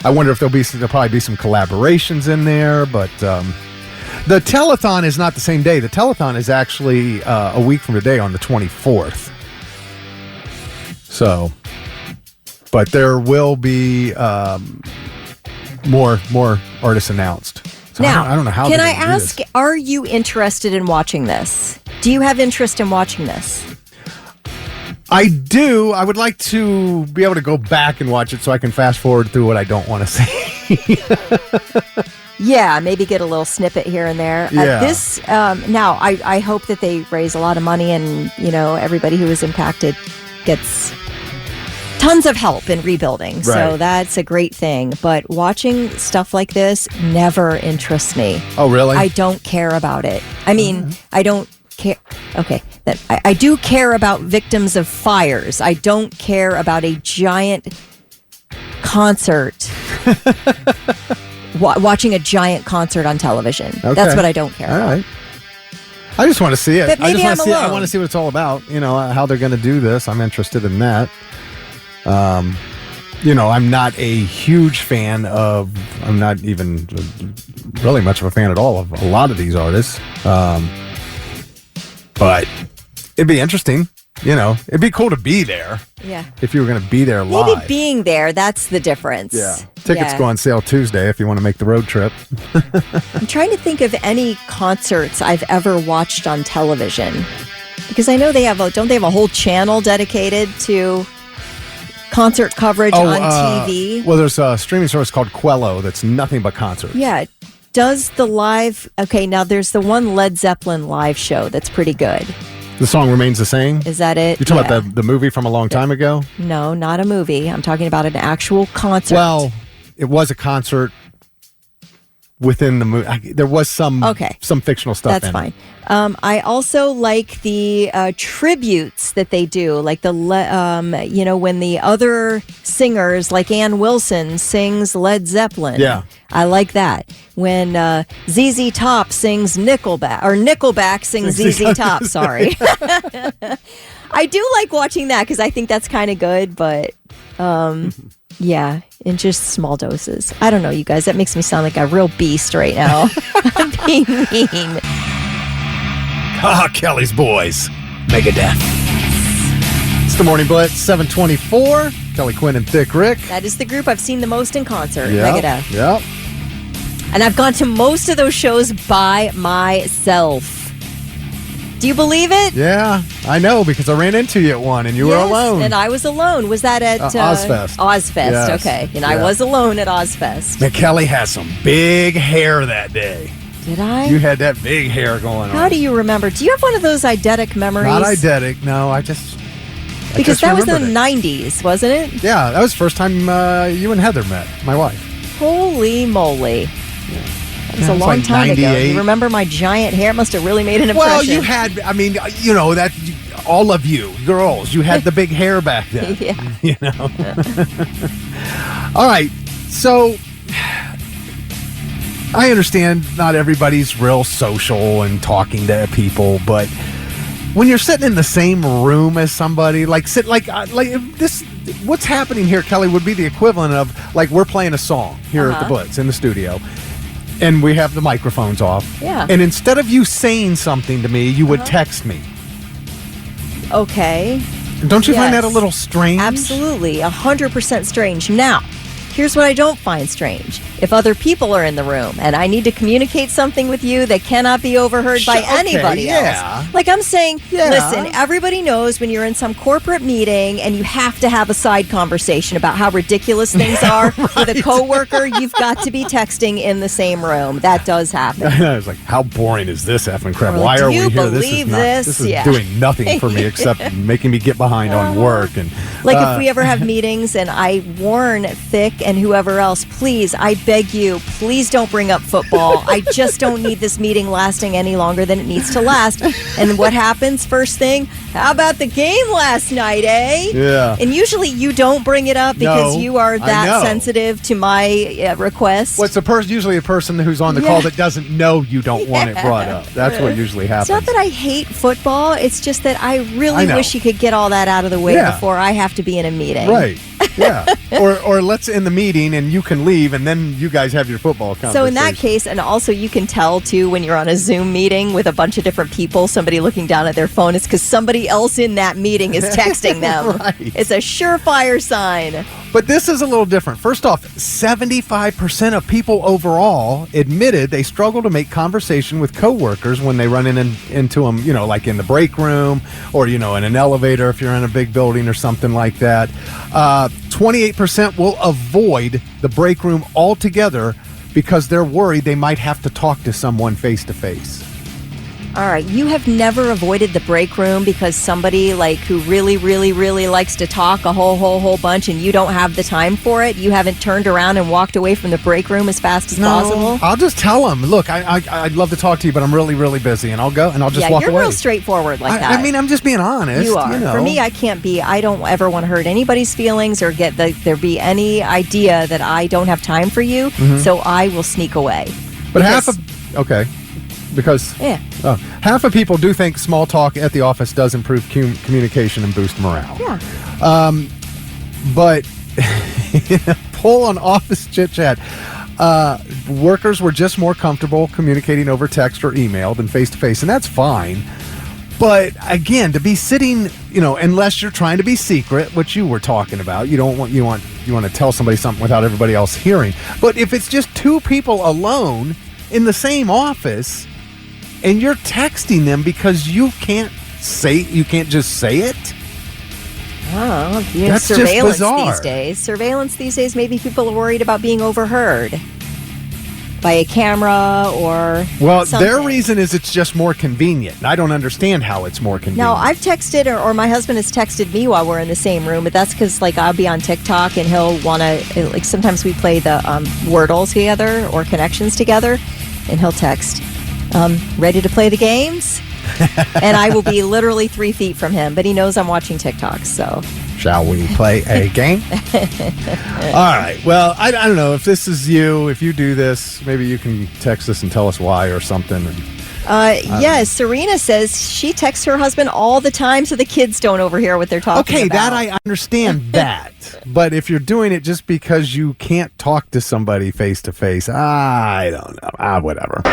I wonder if there'll probably be some collaborations in there, but the telethon is not the same day. The telethon is actually a week from today on the 24th. So, but there will be more artists announced. So Now, I don't know how. Can I ask, are you interested in watching this? Do you have interest in watching this? I do. I would like to be able to go back and watch it so I can fast forward through what I don't want to see. Yeah, maybe get a little snippet here and there. Yeah. Now, I hope that they raise a lot of money and, everybody who was impacted gets tons of help in rebuilding. Right. So that's a great thing. But watching stuff like this never interests me. Oh, really? I don't care about it. I mean, I don't care. Okay. I do care about victims of fires. I don't care about a giant concert. Watching a giant concert on television. Okay. That's what I don't care about. All right. I just want to see it. But maybe I I'm alone. I want to see what it's all about. How they're going to do this. I'm interested in that. I'm not a huge fan of. I'm not even really much of a fan at all of a lot of these artists. But it'd be interesting. It'd be cool to be there. Yeah. If you were going to be there live. Maybe being there, that's the difference. Yeah. Tickets go on sale Tuesday if you want to make the road trip. I'm trying to think of any concerts I've ever watched on television. Because I know don't they have a whole channel dedicated to concert coverage on TV? Well, there's a streaming service called Quello that's nothing but concerts. Yeah. Does the live... Okay, now there's the one Led Zeppelin live show that's pretty good. The song remains the same? Is that it? You're talking about the movie from a long time ago? No, not a movie. I'm talking about an actual concert. Well, it was a concert within the movie. There was some fictional stuff That's in fine. it. I also like the tributes that they do, like when the other singers, like Ann Wilson, sings Led Zeppelin. Yeah. I like that. When ZZ Top sings Nickelback, or Nickelback sings ZZ Top, sorry. I do like watching that because I think that's kind of good, but yeah, in just small doses. I don't know, you guys. That makes me sound like a real beast right now. I'm being mean. Kelly's Boys. Megadeth. It's the Morning Blitz, 724. Kelly Quinn and Thick Rick. That is the group I've seen the most in concert, Yep, Megadeth. Yep. And I've gone to most of those shows by myself. Do you believe it? Yeah, I know because I ran into you at one and you were alone. And I was alone. Was that at Ozfest? Ozfest, Yes. okay. And I was alone at Ozfest. And Kelly has some big hair that day. Did I? You had that big hair going on. How do you remember? Do you have one of those eidetic memories? Not eidetic, no. Because that was in the remembered 90s, wasn't it? Yeah, that was the first time you and Heather met, my wife. Holy moly. That was a long like time ago. 98. You remember my giant hair? It must have really made an impression. Well, you had, that all of you girls, you had the big hair back then. Yeah. All right, so I understand not everybody's real social and talking to people, but when you're sitting in the same room as somebody, what's happening here, Kelly, would be the equivalent of like we're playing a song here at the Blitz in the studio, and we have the microphones off. Yeah. And instead of you saying something to me, you would text me. Okay. Don't you find that a little strange? Absolutely. 100% strange. Now, here's what I don't find strange. If other people are in the room and I need to communicate something with you that cannot be overheard by anybody else. Like I'm saying, listen, everybody knows when you're in some corporate meeting and you have to have a side conversation about how ridiculous things are with a coworker, you've got to be texting in the same room. That does happen. I was like, how boring is this effing crap? Like, Why do are we you here? believe This is Yeah. doing nothing for me except making me get behind on work. And Like if we ever have meetings and I warn Thick and whoever else, please, I beg you, please don't bring up football. I just don't need this meeting lasting any longer than it needs to last. And what happens first thing? How about the game last night, eh? Yeah. And usually you don't bring it up because No, you are I that know. sensitive to my request. What's the person? Usually a person who's on the call that doesn't know you don't want it brought up. That's what usually happens. It's not that I hate football. It's just that I really know. wish you could get all that out of the way before I have to be in a meeting. Right. Yeah. or let's end the meeting and you can leave and then you guys have your football conversation. So in that case, and also you can tell too when you're on a Zoom meeting with a bunch of different people, somebody looking down at their phone, it's because somebody else in that meeting is texting them. Right. It's a surefire sign. But this is a little different. First off, 75% of people overall admitted they struggle to make conversation with coworkers when they run into them, like in the break room or, in an elevator if you're in a big building or something like that. 28% will avoid the break room altogether because they're worried they might have to talk to someone face to face. All right, you have never avoided the break room because somebody who really, really, really likes to talk a whole bunch and you don't have the time for it. You haven't turned around and walked away from the break room as fast as possible. I'll just tell them, look, I'd love to talk to you, but I'm really, really busy, and I'll go and I'll just walk away. You're real straightforward like that. I mean, I'm just being honest. You are. For me, I can't be. I don't ever want to hurt anybody's feelings or get there be any idea that I don't have time for you. Mm-hmm. So I will sneak away. But because half of people do think small talk at the office does improve communication and boost morale. Yeah. But poll on office chit chat. Workers were just more comfortable communicating over text or email than face to face, and that's fine. But again, to be sitting, unless you're trying to be secret, which you were talking about, you want to tell somebody something without everybody else hearing. But if it's just two people alone in the same office, and you're texting them because you can't just say it. Oh, that's surveillance just bizarre. these days. Surveillance these days. Maybe people are worried about being overheard by a camera or something. Their reason is it's just more convenient. I don't understand how it's more convenient. No, I've texted or my husband has texted me while we're in the same room, but that's because I'll be on TikTok and he'll want to sometimes we play the Wordles together or Connections together, and he'll text, ready to play the games? And I will be literally 3 feet from him, but he knows I'm watching TikTok, so. Shall we play a game? All right. Well, I don't know if this is you. If you do this, maybe you can text us and tell us why or something. Yes, Serena says she texts her husband all the time so the kids don't overhear what they're talking about. Okay, that I understand that. But if you're doing it just because you can't talk to somebody face to face, I don't know. Whatever.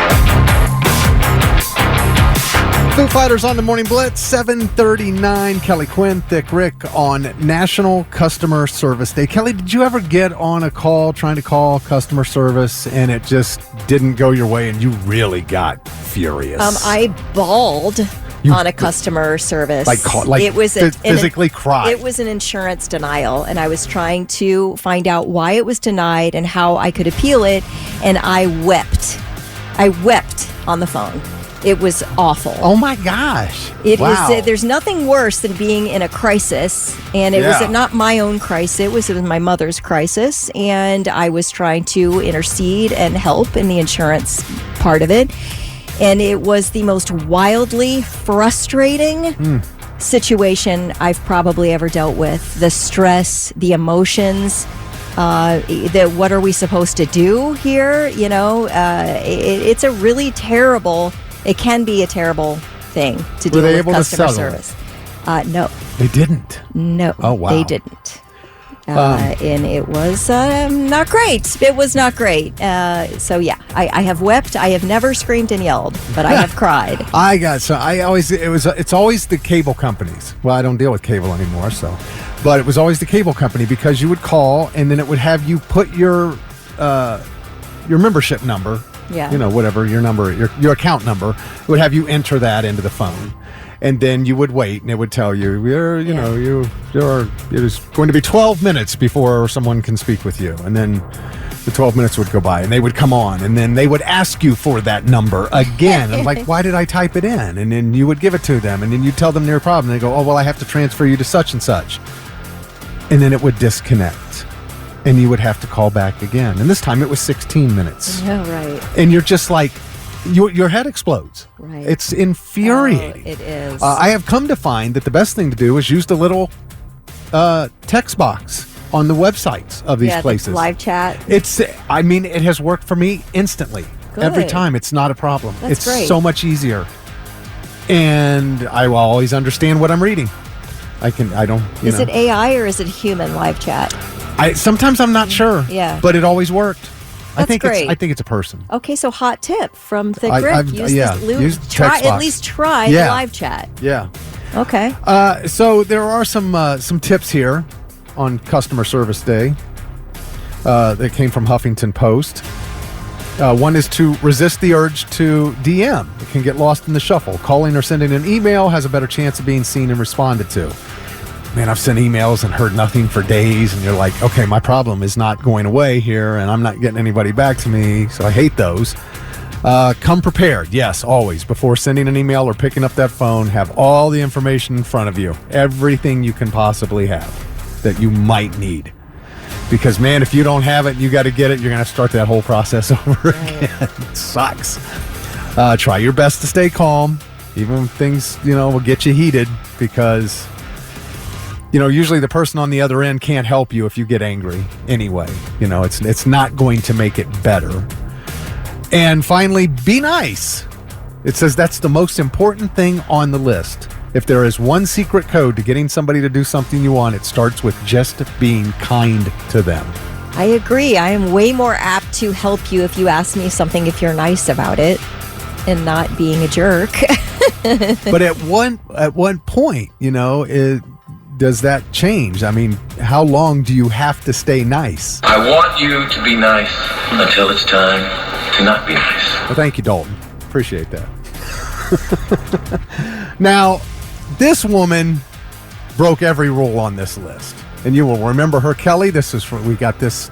Foo Fighters on the Morning Blitz, 7:39. Kelly Quinn, Thick Rick on National Customer Service Day. Kelly, did you ever get on a call trying to call customer service and it just didn't go your way and you really got furious? I bawled on a customer service. It was physically cried. It was an insurance denial, and I was trying to find out why it was denied and how I could appeal it, and I wept. I wept on the phone. It was awful. Oh my gosh. It is. There's nothing worse than being in a crisis. And it was not my own crisis. It was my mother's crisis. And I was trying to intercede and help in the insurance part of it. And it was the most wildly frustrating situation I've probably ever dealt with. The stress, the emotions, what are we supposed to do here? It's a really terrible... It can be a terrible thing to deal with customer service. No. They didn't? No. Oh, wow. They didn't. And it was not great. It was not great. So, yeah, I have wept. I have never screamed and yelled, but I have cried. It's always the cable companies. Well, I don't deal with cable anymore, so. But it was always the cable company because you would call and then it would have you put your membership number. Yeah. Whatever your number, your account number, it would have you enter that into the phone. And then you would wait and it would tell you, it is going to be 12 minutes before someone can speak with you. And then the 12 minutes would go by and they would come on and then they would ask you for that number again. I'm like, why did I type it in? And then you would give it to them and then you tell them their problem. And they go, oh, well, I have to transfer you to such and such. And then it would disconnect. and you would have to call back again. And this time it was 16 minutes. Oh, right. And you're just like, your head explodes. Right. It's infuriating. Oh, it is. I have come to find that the best thing to do is use the little text box on the websites of these places. The live chat. It has worked for me instantly. Good. Every time. It's not a problem. That's it's great. so much easier. And I will always understand what I'm reading. Is it AI or is it human live chat? Sometimes I'm not sure. Yeah. But it always worked. That's great. I think it's a person. Okay, so hot tip from the grip. Use text box. At least try the live chat. Yeah. Okay. So there are some tips here on Customer Service Day that came from Huffington Post. One is to resist the urge to DM. It can get lost in the shuffle. Calling or sending an email has a better chance of being seen and responded to. Man, I've sent emails and heard nothing for days, and you're like, okay, my problem is not going away here, and I'm not getting anybody back to me, so I hate those. Come prepared. Yes, always. Before sending an email or picking up that phone, have all the information in front of you. Everything you can possibly have that you might need. Because, man, if you don't have it, you got to get it. You're going to start that whole process over again. It sucks. Try your best to stay calm, even when things, will get you heated, because, usually the person on the other end can't help you if you get angry anyway. It's not going to make it better. And finally, be nice. It says that's the most important thing on the list. If there is one secret code to getting somebody to do something you want, it starts with just being kind to them. I agree. I am way more apt to help you if you ask me something if you're nice about it and not being a jerk. But at one point, does that change? I mean, how long do you have to stay nice? I want you to be nice until it's time to not be nice. Well, thank you, Dalton. Appreciate that. Now, this woman broke every rule on this list. And you will remember her, Kelly. We got this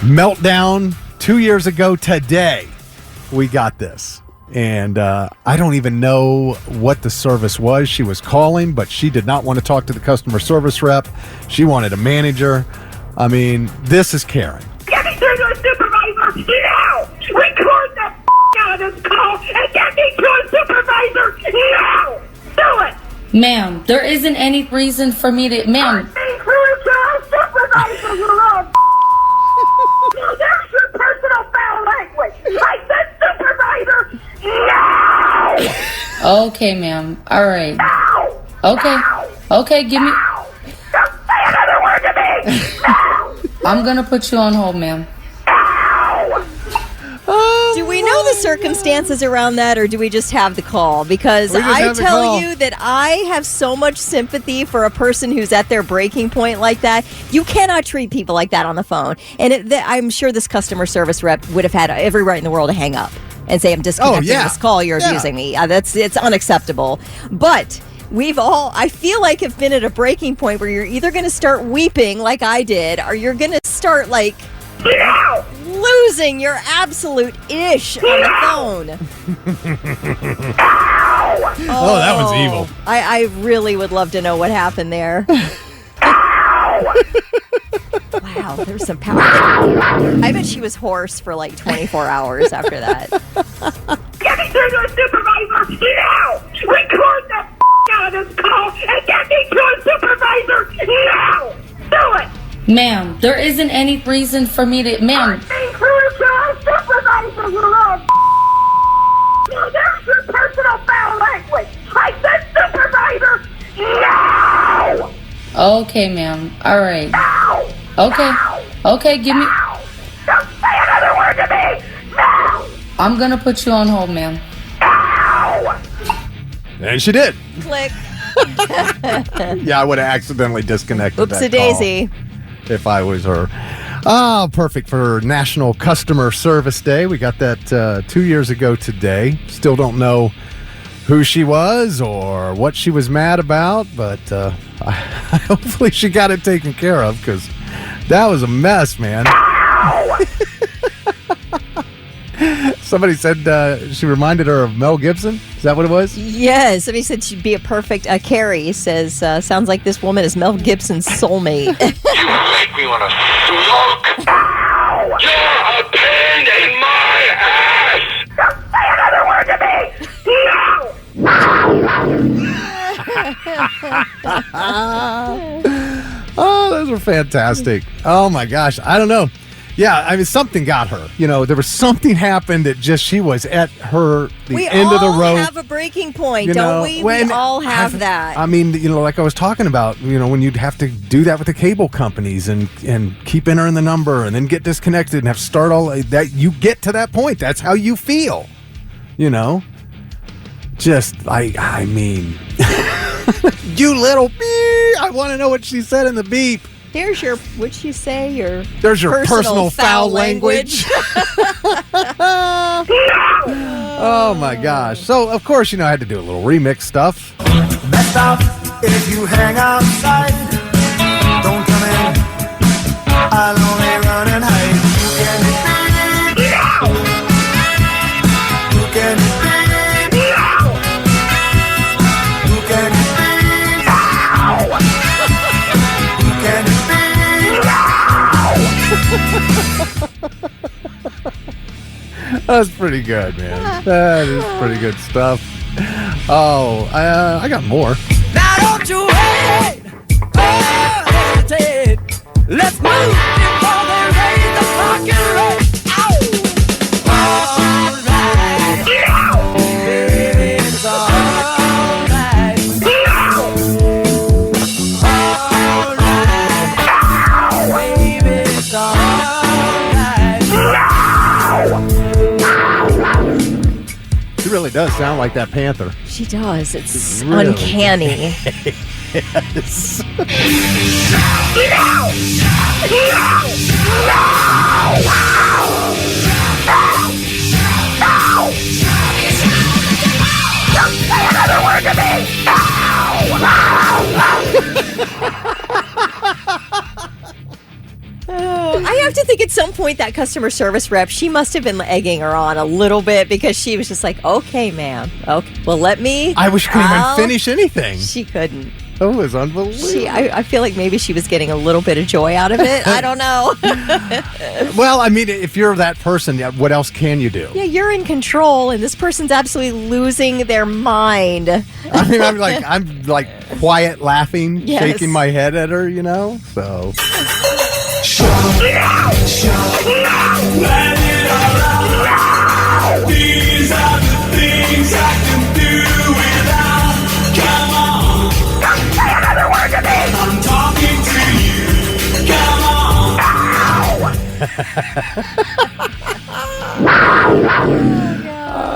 meltdown 2 years ago today. We got this. And I don't even know what the service was she was calling, but she did not want to talk to the customer service rep. She wanted a manager. I mean, this is Karen. Get me through to a supervisor now! Record the out of this call and get me to a supervisor now! Do it! Ma'am, there isn't any reason for me to... Ma'am. Get me through to a supervisor, you little No, there's your personal foul language! I said supervisor now! Okay, ma'am. All right. Now! Okay. Okay, give me... Don't say another word to me! Now! I'm going to put you on hold, ma'am. Do we know the circumstances around that, or do we just have the call? Because I tell you that I have so much sympathy for a person who's at their breaking point like that. You cannot treat people like that on the phone. And I'm sure this customer service rep would have had every right in the world to hang up and say, I'm disconnecting this call. You're abusing me. It's unacceptable. But I feel like have been at a breaking point where you're either going to start weeping like I did, or you're going to start losing your absolute ish on the phone. Oh, that was evil. I really would love to know what happened there. Wow, there's some power. I bet she was hoarse for like 24 hours after that. Get me through to a supervisor now! Record the out of this call and get me to a supervisor now! Do it! Ma'am, there isn't any reason for me to... Ma'am. Get me through to a supervisor, you little No, there's your personal foul language! I said supervisor now! Okay, ma'am. All right. Now! Okay. Okay, give me... Don't say another word to me! Now! I'm going to put you on hold, ma'am. Now! And she did. Click. Yeah, I would have accidentally disconnected that Oopsie-daisy. call if I was her. Oh, perfect for National Customer Service Day. We got that 2 years ago today. Still don't know who she was or what she was mad about, but hopefully she got it taken care of, because that was a mess, man. Somebody said she reminded her of Mel Gibson. Is that what it was? Yes. Somebody said she'd be a perfect. Carrie says, sounds like this woman is Mel Gibson's soulmate. You make me want to smoke. You're a pain in my ass. Don't say another word to me. Oh, those were fantastic. Oh my gosh. I don't know. Yeah, I mean, something got her. There was something happened that just she was at the end of the road. We all have a breaking point, don't we? We all have that. I mean, like I was talking about, when you'd have to do that with the cable companies and keep entering the number and then get disconnected and have to start all that. You get to that point. That's how you feel. Just I mean, you little bee. I want to know what she said in the beep. Here's what'd she say? There's your personal foul language. Oh my gosh. So, of course, I had to do a little remix stuff. Best off if you hang outside. Don't come in. I'll only run and hide. You can That's pretty good, man. That is pretty good stuff. Oh, I got more. Now don't you hesitate. Let's move before they raise the fucking rate. Alright. Baby, it's alright. Alright. Baby, it's alright. She really does sound like that panther. She does. It's really uncanny. Yes. Don't say another word to me. I have to think at some point that customer service rep, she must have been egging her on a little bit because she was just like, okay, ma'am. Okay, well, let me. I wish she couldn't even finish anything. She couldn't. That was unbelievable. I feel like maybe she was getting a little bit of joy out of it. I don't know. Well, I mean, if you're that person, what else can you do? Yeah, you're in control, and this person's absolutely losing their mind. I mean, I'm like quiet laughing, Yes. shaking my head at her, so. These are the things I can do without. Come on. Don't say another word to me. I'm talking to you. Come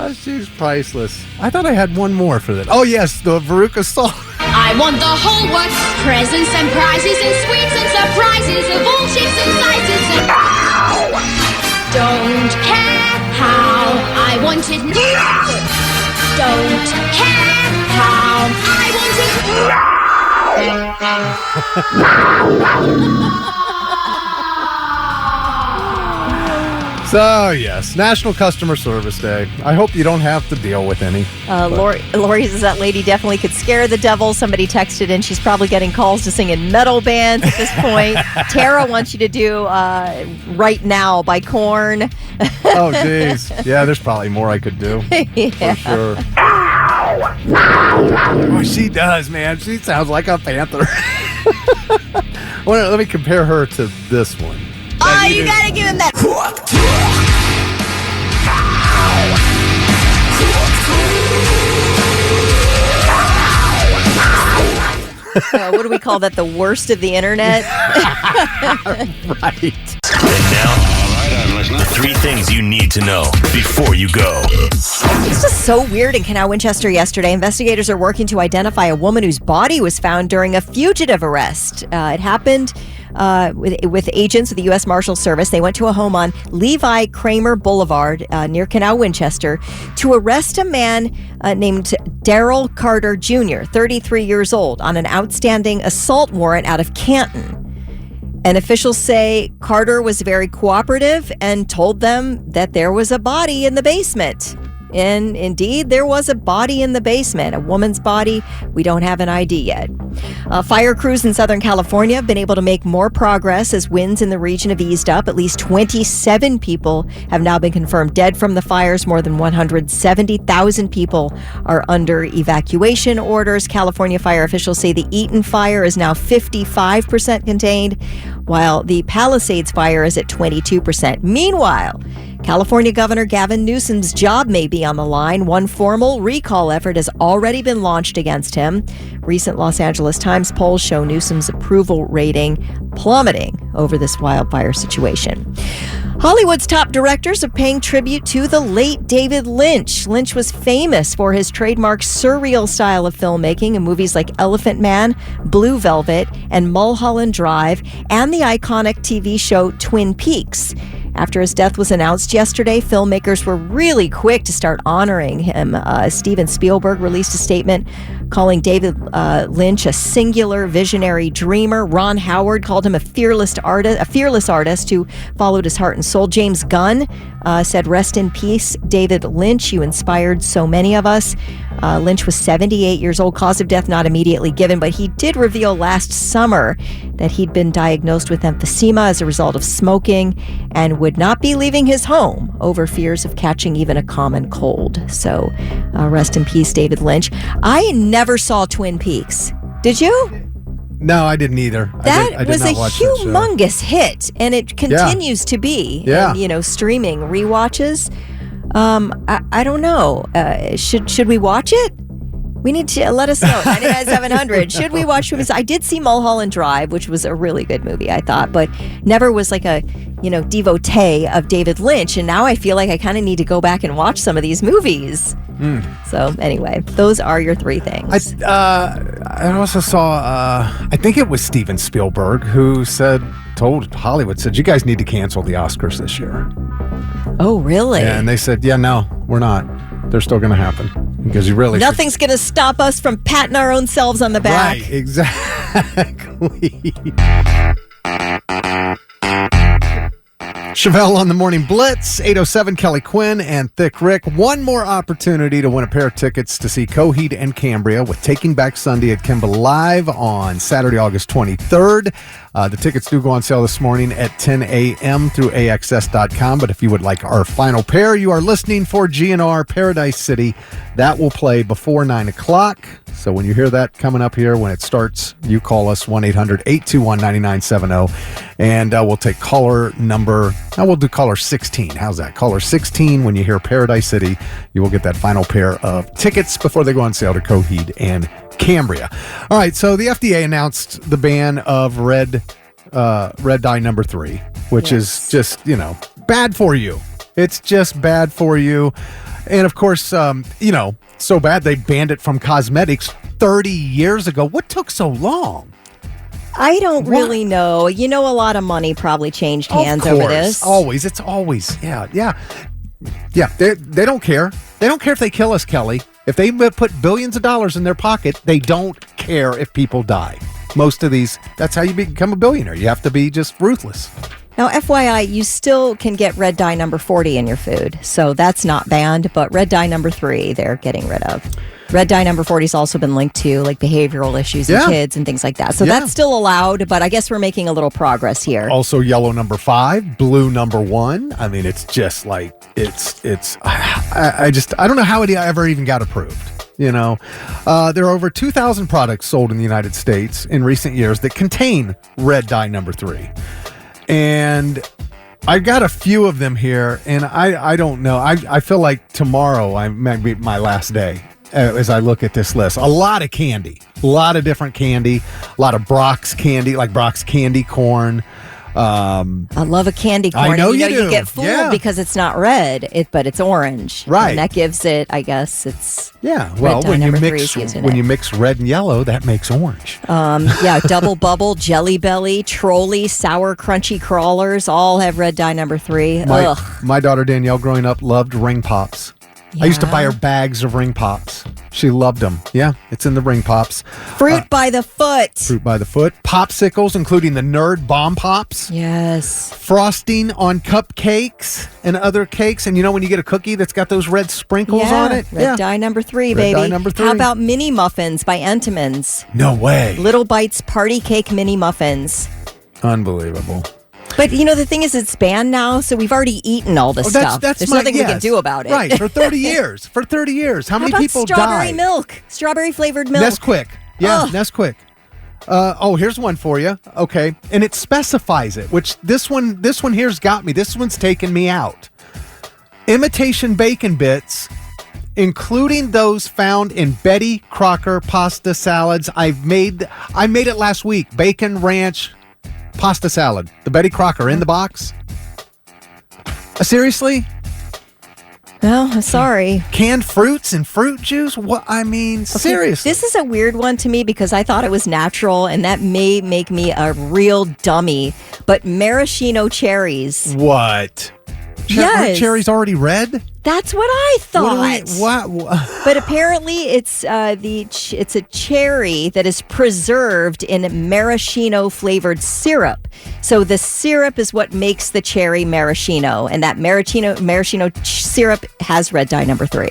on. She's priceless. I thought I had one more for that. Oh, yes, the Veruca song. I want the whole works, presents and prizes and sweets and surprises of all shapes and sizes and don't care how I want it. Don't care how I want it. So, yes, National Customer Service Day. I hope you don't have to deal with any. Lori says that lady definitely could scare the devil. Somebody texted in. She's probably getting calls to sing in metal bands at this point. Tara wants you to do Right Now by Korn. Oh, geez. Yeah, there's probably more I could do. For sure. Oh, she does, man. She sounds like a panther. Let me compare her to this one. Oh, you gotta give him that. What do we call that? The worst of the internet? Right. And now, all right, I'm listening. 3 things you need to know before you go. It's just so weird in Canal Winchester yesterday. Investigators are working to identify a woman whose body was found during a fugitive arrest. It happened with agents of the U.S. Marshal Service. They went to a home on Levi Kramer Boulevard near Canal Winchester to arrest a man named Darrell Carter Jr., 33 years old, on an outstanding assault warrant out of Canton. And officials say Carter was very cooperative and told them that there was a body in the basement. And indeed, there was a body in the basement, a woman's body. We don't have an ID yet. Fire crews in Southern California have been able to make more progress as winds in the region have eased up. At least 27 people have now been confirmed dead from the fires. More than 170,000 people are under evacuation orders. California fire officials say the Eaton fire is now 55% contained, while the Palisades fire is at 22%. Meanwhile, California Governor Gavin Newsom's job may be on the line. One formal recall effort has already been launched against him. Recent Los Angeles Times polls show Newsom's approval rating plummeting over this wildfire situation. Hollywood's top directors are paying tribute to the late David Lynch. Lynch was famous for his trademark surreal style of filmmaking in movies like Elephant Man, Blue Velvet, and Mulholland Drive, and the iconic TV show Twin Peaks. After his death was announced yesterday, filmmakers were really quick to start honoring him. Steven Spielberg released a statement calling David Lynch a singular visionary dreamer. Ron Howard called him a fearless artist who followed his heart and soul. James Gunn said, "Rest in peace, David Lynch. You inspired so many of us." Lynch was 78 years old. Cause of death not immediately given, but he did reveal last summer that he'd been diagnosed with emphysema as a result of smoking and would not be leaving his home over fears of catching even a common cold. So rest in peace, David Lynch. I never saw Twin Peaks. Did you? No, I didn't either. That was a humongous hit, and it continues to be. Yeah. And, streaming rewatches. I don't know. Should we watch it? We need to let us know. 99-700. Should we watch movies? I did see Mulholland Drive, which was a really good movie, I thought, but never was like a, devotee of David Lynch. And now I feel like I kind of need to go back and watch some of these movies. So anyway, those are your three things. I also saw, I think it was Steven Spielberg who told Hollywood, you guys need to cancel the Oscars this year. Oh, really? And they said, yeah, no, we're not. They're still going to happen because you really nothing's going to stop us from patting our own selves on the back. Right, exactly. Chevelle on the Morning Blitz, 8:07, Kelly Quinn and Thick Rick. One more opportunity to win a pair of tickets to see Coheed and Cambria with Taking Back Sunday at Kimball Live on Saturday, August 23rd. The tickets do go on sale this morning at 10 a.m. through AXS.com. But if you would like our final pair, you are listening for GNR Paradise City. That will play before 9 o'clock. So when you hear that coming up here, when it starts, you call us 1-800-821-9970. And we'll take caller number, we'll do caller 16. How's that? Caller 16, when you hear Paradise City, you will get that final pair of tickets before they go on sale to Coheed and Cambria. All right, so the FDA announced the ban of red dye number 3, which is just, bad for you. It's just bad for you. And of course, so bad they banned it from cosmetics 30 years ago. What took so long? I don't really know. A lot of money probably changed hands over this. Always. It's always. Yeah. They don't care. They don't care if they kill us, Kelly. If they put billions of dollars in their pocket, they don't care if people die. Most of these, that's how you become a billionaire. You have to be just ruthless. Now, FYI, you still can get red dye number 40 in your food. So that's not banned, but red dye number 3, they're getting rid of. Red dye number 40 has also been linked to behavioral issues in kids and things like that. So that's still allowed, but I guess we're making a little progress here. Also yellow number 5, blue number 1. I mean, it's just like, I don't know how it ever even got approved. There are over 2,000 products sold in the United States in recent years that contain red dye number 3. And I've got a few of them here, and I don't know. I feel like tomorrow might be my last day as I look at this list. A lot of candy, a lot of different candy, a lot of Brock's candy, like Brock's candy corn. I love a candy corn. I know you do. You get fooled because it's not red, but it's orange. Right. And that gives it, I guess, it's well, when you mix red and yellow, that makes orange. Double Bubble, Jelly Belly, Trolley, Sour Crunchy Crawlers all have red dye number 3. My daughter Danielle, growing up, loved Ring Pops. I used to buy her bags of Ring Pops. She loved them. Yeah, it's in the Ring Pops. Fruit by the foot. Fruit by the foot. Popsicles, including the Nerd Bomb Pops. Yes. Frosting on cupcakes and other cakes. And you know when you get a cookie that's got those red sprinkles on it? Red dye number 3, baby. Red dye number 3. How about mini muffins by Entenmann's? No way. Little Bites party cake mini muffins. Unbelievable. But, the thing is, it's banned now, so we've already eaten all this stuff. There's nothing we can do about it. Right, for 30 years. For 30 years. How many people strawberry died? milk? Strawberry-flavored milk. Nesquik. Yeah, Nesquik. Here's one for you. Okay, and it specifies it, which this one here's got me. This one's taken me out. Imitation bacon bits, including those found in Betty Crocker pasta salads. I made it last week. Bacon ranch pasta salad. The Betty Crocker in the box. Seriously? No, I'm sorry. Canned fruits and fruit juice? What? I mean, seriously. This is a weird one to me because I thought it was natural, and that may make me a real dummy. But maraschino cherries. What? Yes. Cherries already red? That's what I thought. What? But apparently, it's a cherry that is preserved in maraschino flavored syrup. So the syrup is what makes the cherry maraschino, and that maraschino syrup has red dye number 3.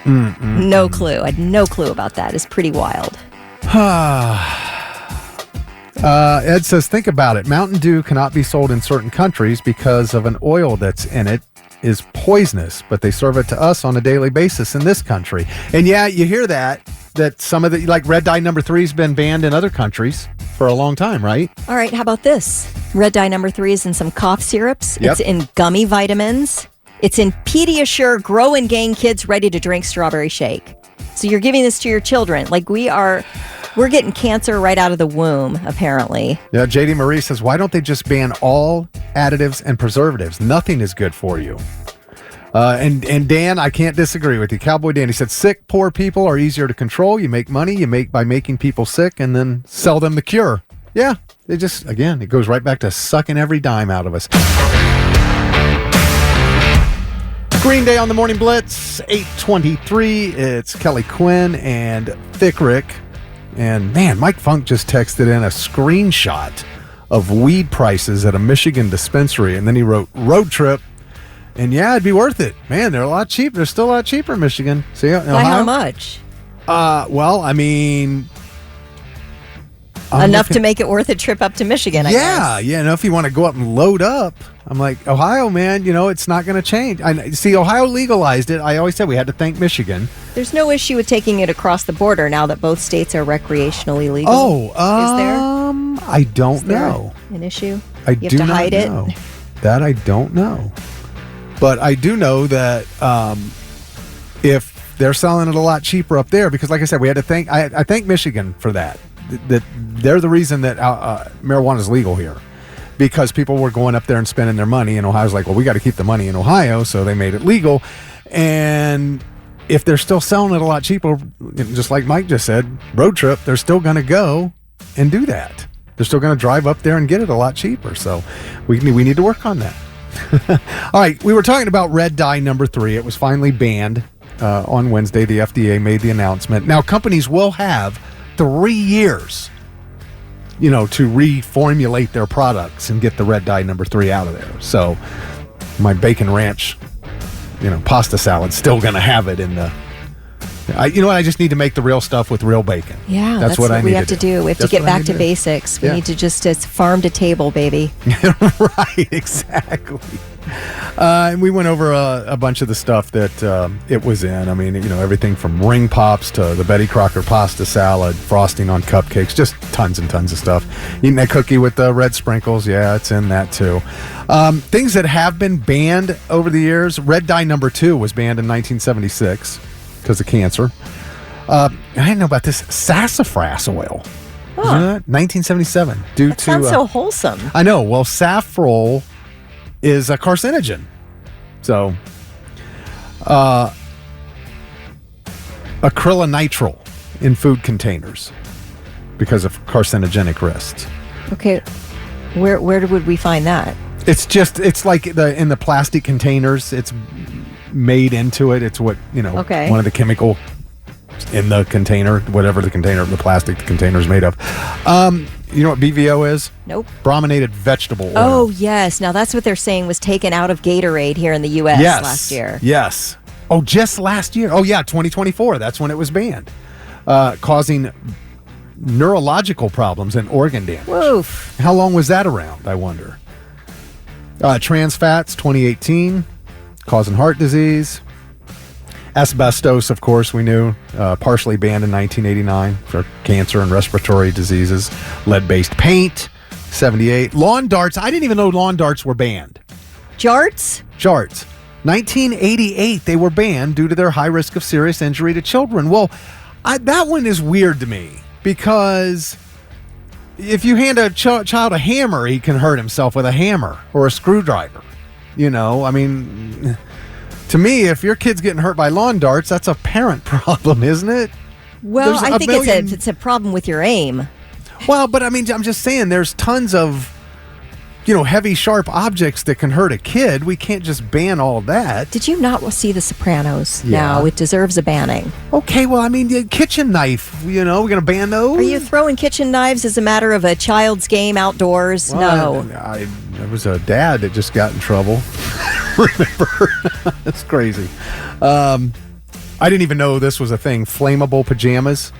No clue. I had no clue about that. It's pretty wild. Ed says, think about it. Mountain Dew cannot be sold in certain countries because of an oil that's in it is poisonous, but they serve it to us on a daily basis in this country. And yeah, you hear that some of the, like red dye number 3 has been banned in other countries for a long time, right? All right, how about this? Red dye number 3 is in some cough syrups. Yep. It's in gummy vitamins. It's in Pediasure Grow and Gain Kids Ready to Drink Strawberry Shake. So you're giving this to your children. Like we're getting cancer right out of the womb, apparently. Yeah, JD Marie says, why don't they just ban all additives and preservatives? Nothing is good for you. And Dan, I can't disagree with you. Cowboy Dan, he said, sick, poor people are easier to control. You make money, by making people sick and then sell them the cure. Yeah, it goes right back to sucking every dime out of us. Green Day on the Morning Blitz, 8:23. It's Kelly Quinn and Thick Rick. And man, Mike Funk just texted in a screenshot of weed prices at a Michigan dispensary. And then he wrote road trip. And yeah, it'd be worth it. Man, they're a lot cheaper. They're still a lot cheaper in Michigan. See, by how much? Well, I mean, enough to make it worth a trip up to Michigan, I guess. Yeah. If you want to go up and load up, I'm like, Ohio, man, it's not going to change. See, Ohio legalized it. I always said we had to thank Michigan. There's no issue with taking it across the border now that both states are recreationally legal. Oh, is there? I don't know. An issue? You have to hide it? That I don't know. But I do know that if they're selling it a lot cheaper up there, because like I said, we had to thank, I thank Michigan for that. That they're the reason that marijuana is legal here, because people were going up there and spending their money, and Ohio's like, well, we got to keep the money in Ohio, so they made it legal. And if they're still selling it a lot cheaper, just like Mike just said, road trip, they're still going to go and do that. They're still going to drive up there and get it a lot cheaper. So we need to work on that. All right, we were talking about red dye number 3. It was finally banned on Wednesday. The FDA made the announcement. Now, companies will have 3 years, to reformulate their products and get the red dye number 3 out of there. So my bacon ranch, pasta salad's still going to have it in the... I just need to make the real stuff with real bacon. Yeah, that's what we have to do. We have to get back to basics. We need to just farm to table, baby. Right, exactly. And we went over a bunch of the stuff that it was in. I mean, everything from ring pops to the Betty Crocker pasta salad, frosting on cupcakes, just tons and tons of stuff. Eating that cookie with the red sprinkles, yeah, it's in that too. Things that have been banned over the years, red dye number 2 was banned in 1976. Because of cancer. I didn't know about this sassafras oil. Huh. 1977. That sounds so wholesome. I know. Well, saffrol is a carcinogen. So, acrylonitrile in food containers because of carcinogenic risks. Okay. Where would we find that? It's like in the plastic containers. It's made into it. It's what, Okay. one of the chemical in the container, whatever the plastic the container is made of. You know what BVO is? Nope. Brominated vegetable oil. Oh, yes. Now, that's what they're saying was taken out of Gatorade here in the U.S. last year. Yes. Oh, just last year. Oh, yeah, 2024. That's when it was banned, causing neurological problems and organ damage. Woof. How long was that around, I wonder? Trans fats, 2018, causing heart disease. Asbestos, of course, we knew, partially banned in 1989 for cancer and respiratory diseases. Lead-based paint, 78. Lawn darts, I didn't even know lawn darts were banned. Jarts? Jarts. 1988, they were banned due to their high risk of serious injury to children. Well, that one is weird to me because if you hand a child a hammer, he can hurt himself with a hammer or a screwdriver. I mean, to me, if your kid's getting hurt by lawn darts, that's a parent problem, isn't it? Well, I think it's a problem with your aim. Well, but I mean, I'm just saying there's tons of, heavy, sharp objects that can hurt a kid. We can't just ban all of that. Did you not see The Sopranos? Yeah. No, it deserves a banning. Okay, well, I mean, the kitchen knife, we're going to ban those? Are you throwing kitchen knives as a matter of a child's game outdoors? Well, no. There was a dad that just got in trouble. Remember? That's crazy. I didn't even know this was a thing. Flammable pajamas.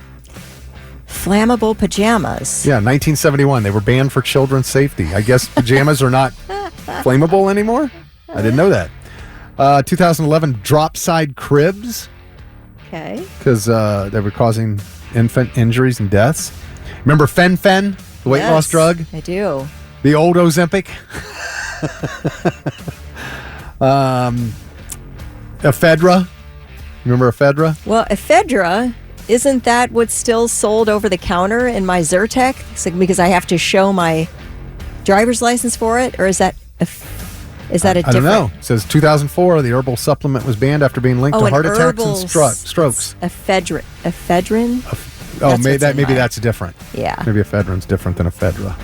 Flammable pajamas. Yeah, 1971. They were banned for children's safety. I guess pajamas are not flammable anymore. I didn't know that. 2011, drop side cribs. Okay. Because they were causing infant injuries and deaths. Remember Fen-Phen, the weight loss drug? I do. The old Ozempic. Ephedra. Remember Ephedra? Well, Ephedra, isn't that what's still sold over the counter in my Zyrtec? Because I have to show my driver's license for it? Or is that a different? I don't know. It says 2004, the herbal supplement was banned after being linked to heart attacks and strokes. Ephedrine? Maybe that's different. Yeah. Maybe ephedrine's different than ephedra.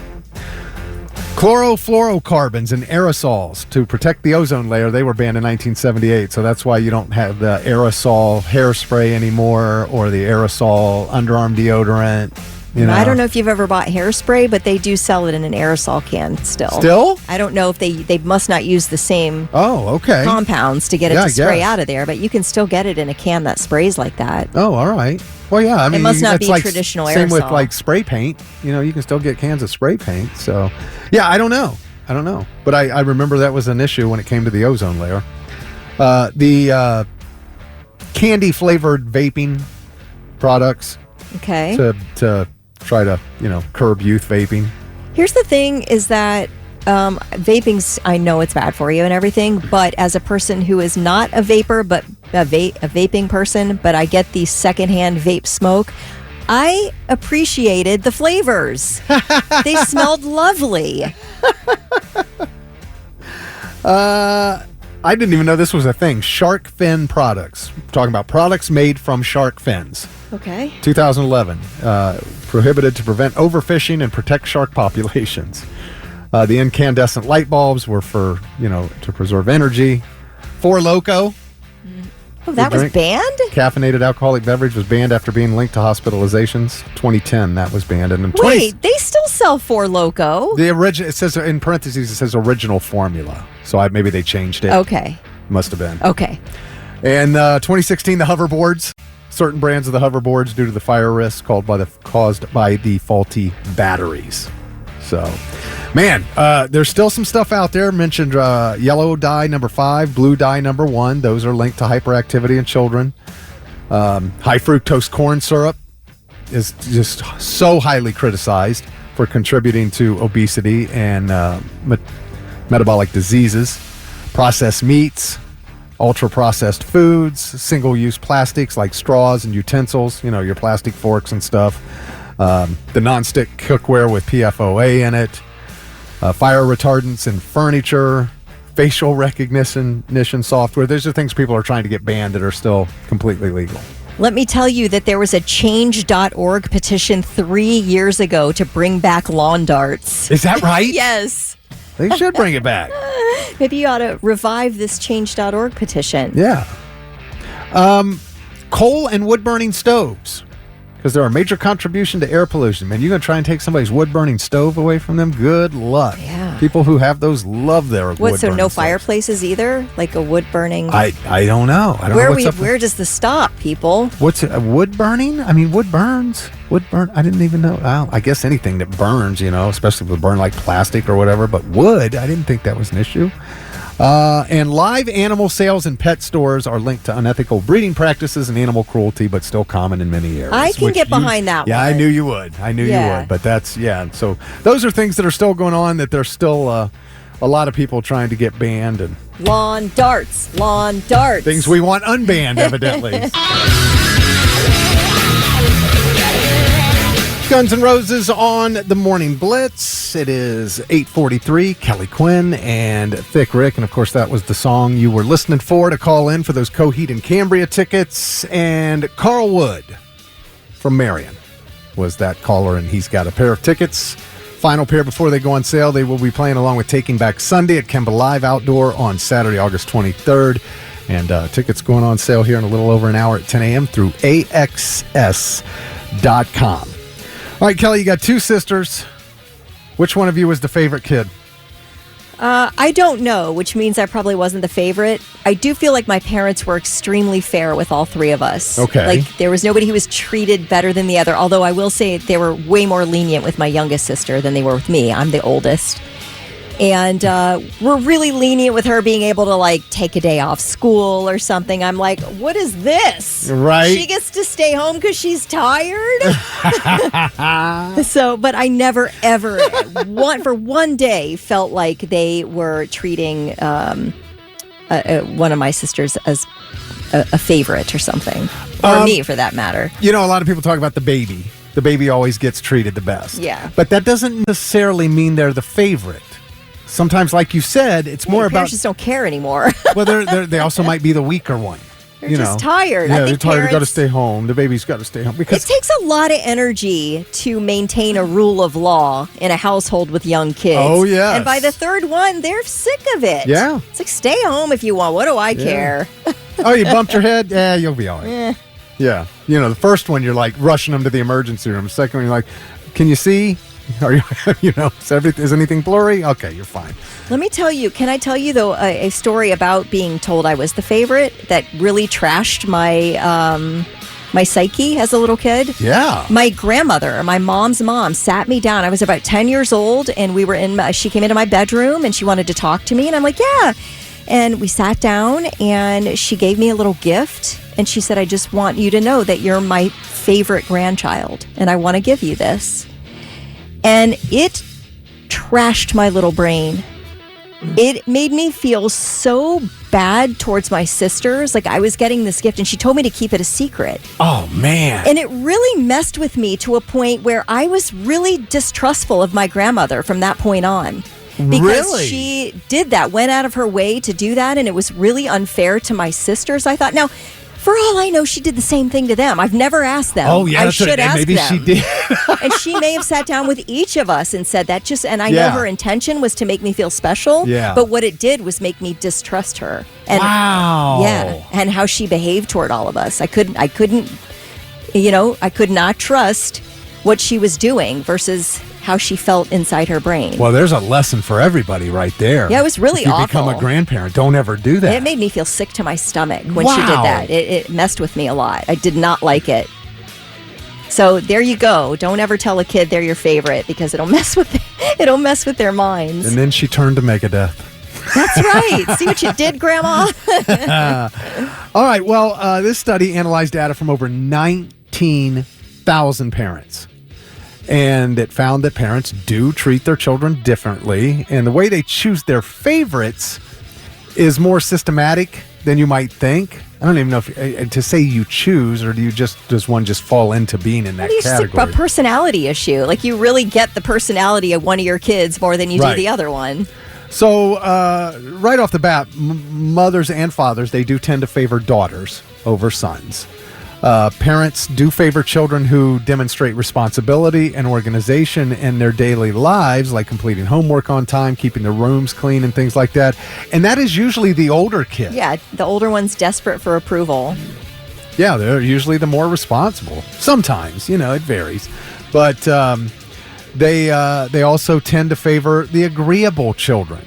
Chlorofluorocarbons and aerosols to protect the ozone layer. They were banned in 1978, so that's why you don't have the aerosol hairspray anymore or the aerosol underarm deodorant. I don't know if you've ever bought hairspray, but they do sell it in an aerosol can still. Still? I don't know if they must not use the same okay. compounds to get it to spray out of there, but you can still get it in a can that sprays like that. Oh, all right. Well, yeah. I mean, it must not be like traditional aerosol. Same with like spray paint. You can still get cans of spray paint. So, yeah, I don't know. But I remember that was an issue when it came to the ozone layer. The candy flavored vaping products. Okay. To try to, curb youth vaping. Here's the thing is that vaping's, I know it's bad for you and everything, but as a person who is not a vapor, but a vaping person, but I get the secondhand vape smoke, I appreciated the flavors. They smelled lovely. I didn't even know this was a thing. Shark fin products. We're talking about products made from shark fins. Okay. 2011. Prohibited to prevent overfishing and protect shark populations. The incandescent light bulbs were for, to preserve energy. Four Loko. Oh, that was banned? Caffeinated alcoholic beverage was banned after being linked to hospitalizations. 2010, that was banned. And wait, they still sell Four Loko? The original, it says in parentheses, it says original formula. So maybe they changed it. Okay. Must have been. Okay. And 2016, the hoverboards. Certain brands of the hoverboards due to the fire risk caused by the faulty batteries. So, man, there's still some stuff out there. Mentioned yellow dye number 5, blue dye number 1. Those are linked to hyperactivity in children. High fructose corn syrup is just so highly criticized for contributing to obesity and metabolic diseases. Processed meats, ultra-processed foods, single-use plastics like straws and utensils, your plastic forks and stuff. The non-stick cookware with PFOA in it, fire retardants in furniture, facial recognition software. Those are things people are trying to get banned that are still completely legal. Let me tell you that there was a change.org petition 3 years ago to bring back lawn darts. Is that right? Yes. They should bring it back. Maybe you ought to revive this change.org petition. Yeah. Coal and wood-burning stoves. Because they're a major contribution to air pollution. Man, you're going to try and take somebody's wood-burning stove away from them? Good luck. Yeah. People who have those love their wood-burning So no stoves. fireplaces either? Like a wood-burning? I don't know. I don't know what's up Where does this stop, people? What's it? Wood burning? I mean, wood burns. Wood burn. I didn't even know. Well, I guess anything that burns, especially if it burn like plastic or whatever. But wood, I didn't think that was an issue. And live animal sales in pet stores are linked to unethical breeding practices and animal cruelty, but still common in many areas. I can get behind that one. Yeah, I knew you would. You would. But that's, So those are things that are still going on that there's still a lot of people trying to get banned. And Lawn darts. Things we want unbanned, evidently. Guns N' Roses on the Morning Blitz. It is 8:43. Kelly Quinn and Thick Rick. And, of course, that was the song you were listening for to call in for those Coheed and Cambria tickets. And Carl Wood from Marion was that caller, and he's got a pair of tickets. Final pair before they go on sale. They will be playing along with Taking Back Sunday at Kemba Live Outdoor on Saturday, August 23rd. And tickets going on sale here in a little over an hour at 10 a.m. through AXS.com. All right, Kelly, you got two sisters. Which one of you was the favorite kid? I don't know, which means I probably wasn't the favorite. I do feel like my parents were extremely fair with all three of us. Okay. Like, there was nobody who was treated better than the other, although I will say they were way more lenient with my youngest sister than they were with me. I'm the oldest. And we're really lenient with her being able to, like, take a day off school or something. I'm like, what is this? Right. She gets to stay home because she's tired? But I never, ever, for one day, felt like they were treating one of my sisters as a favorite or something. Or me, for that matter. A lot of people talk about the baby. The baby always gets treated the best. Yeah. But that doesn't necessarily mean they're the favorite. Sometimes, like you said, it's more about... Parents just don't care anymore. Well, they also might be the weaker one. They're just tired. Yeah, I think they're tired. They got to stay home. The baby's got to stay home. Because it takes a lot of energy to maintain a rule of law in a household with young kids. Oh, yes. And by the third one, they're sick of it. Yeah. It's like, stay home if you want. What do I care? Oh, you bumped your head? Yeah, you'll be all right. Yeah. The first one, you're like rushing them to the emergency room. The second one, you're like, can you see? Are you, is anything blurry? Okay, you're fine. Let me tell you, can I tell you, though, a story about being told I was the favorite that really trashed my psyche as a little kid? Yeah. My grandmother, my mom's mom, sat me down. I was about 10 years old, and she came into my bedroom, and she wanted to talk to me, and I'm like, yeah. And we sat down, and she gave me a little gift, and she said, I just want you to know that you're my favorite grandchild, and I want to give you this. And it trashed my little brain. It made me feel so bad towards my sisters. Like, I was getting this gift, and she told me to keep it a secret. Oh, man. And it really messed with me to a point where I was really distrustful of my grandmother from that point on. Because she did that, went out of her way to do that, and it was really unfair to my sisters, I thought. Now, for all I know, she did the same thing to them. I've never asked them. Oh, yeah, I should ask maybe them. She did. And she may have sat down with each of us and said that. And I know her intention was to make me feel special. Yeah. But what it did was make me distrust her. And, wow. Yeah, and how she behaved toward all of us. I could not trust what she was doing versus how she felt inside her brain. Well, there's a lesson for everybody right there. Yeah, it was really awful. If you become a grandparent, don't ever do that. It made me feel sick to my stomach when she did that. It messed with me a lot. I did not like it. So there you go. Don't ever tell a kid they're your favorite because it'll mess with their minds. And then she turned to Megadeth. That's right. See what you did, Grandma? All right. Well, this study analyzed data from over 19,000 parents. And it found that parents do treat their children differently. And the way they choose their favorites is more systematic than you might think. I don't even know if to say you choose, or does one just fall into being in that category? A personality issue. Like, you really get the personality of one of your kids more than you do the other one. So right off the bat, mothers and fathers, they do tend to favor daughters over sons. Parents do favor children who demonstrate responsibility and organization in their daily lives, like completing homework on time, keeping their rooms clean, and things like that. And that is usually the older kid. Yeah, the older one's desperate for approval. Yeah, they're usually the more responsible. Sometimes, it varies. But they also tend to favor the agreeable children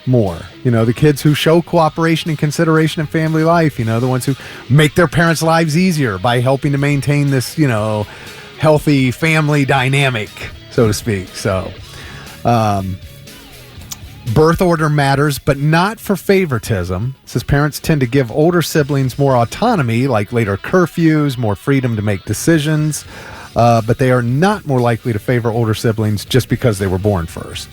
more. The kids who show cooperation and consideration in family life, the ones who make their parents' lives easier by helping to maintain this, healthy family dynamic, so to speak. So, birth order matters, but not for favoritism. It says parents tend to give older siblings more autonomy, like later curfews, more freedom to make decisions, but they are not more likely to favor older siblings just because they were born first.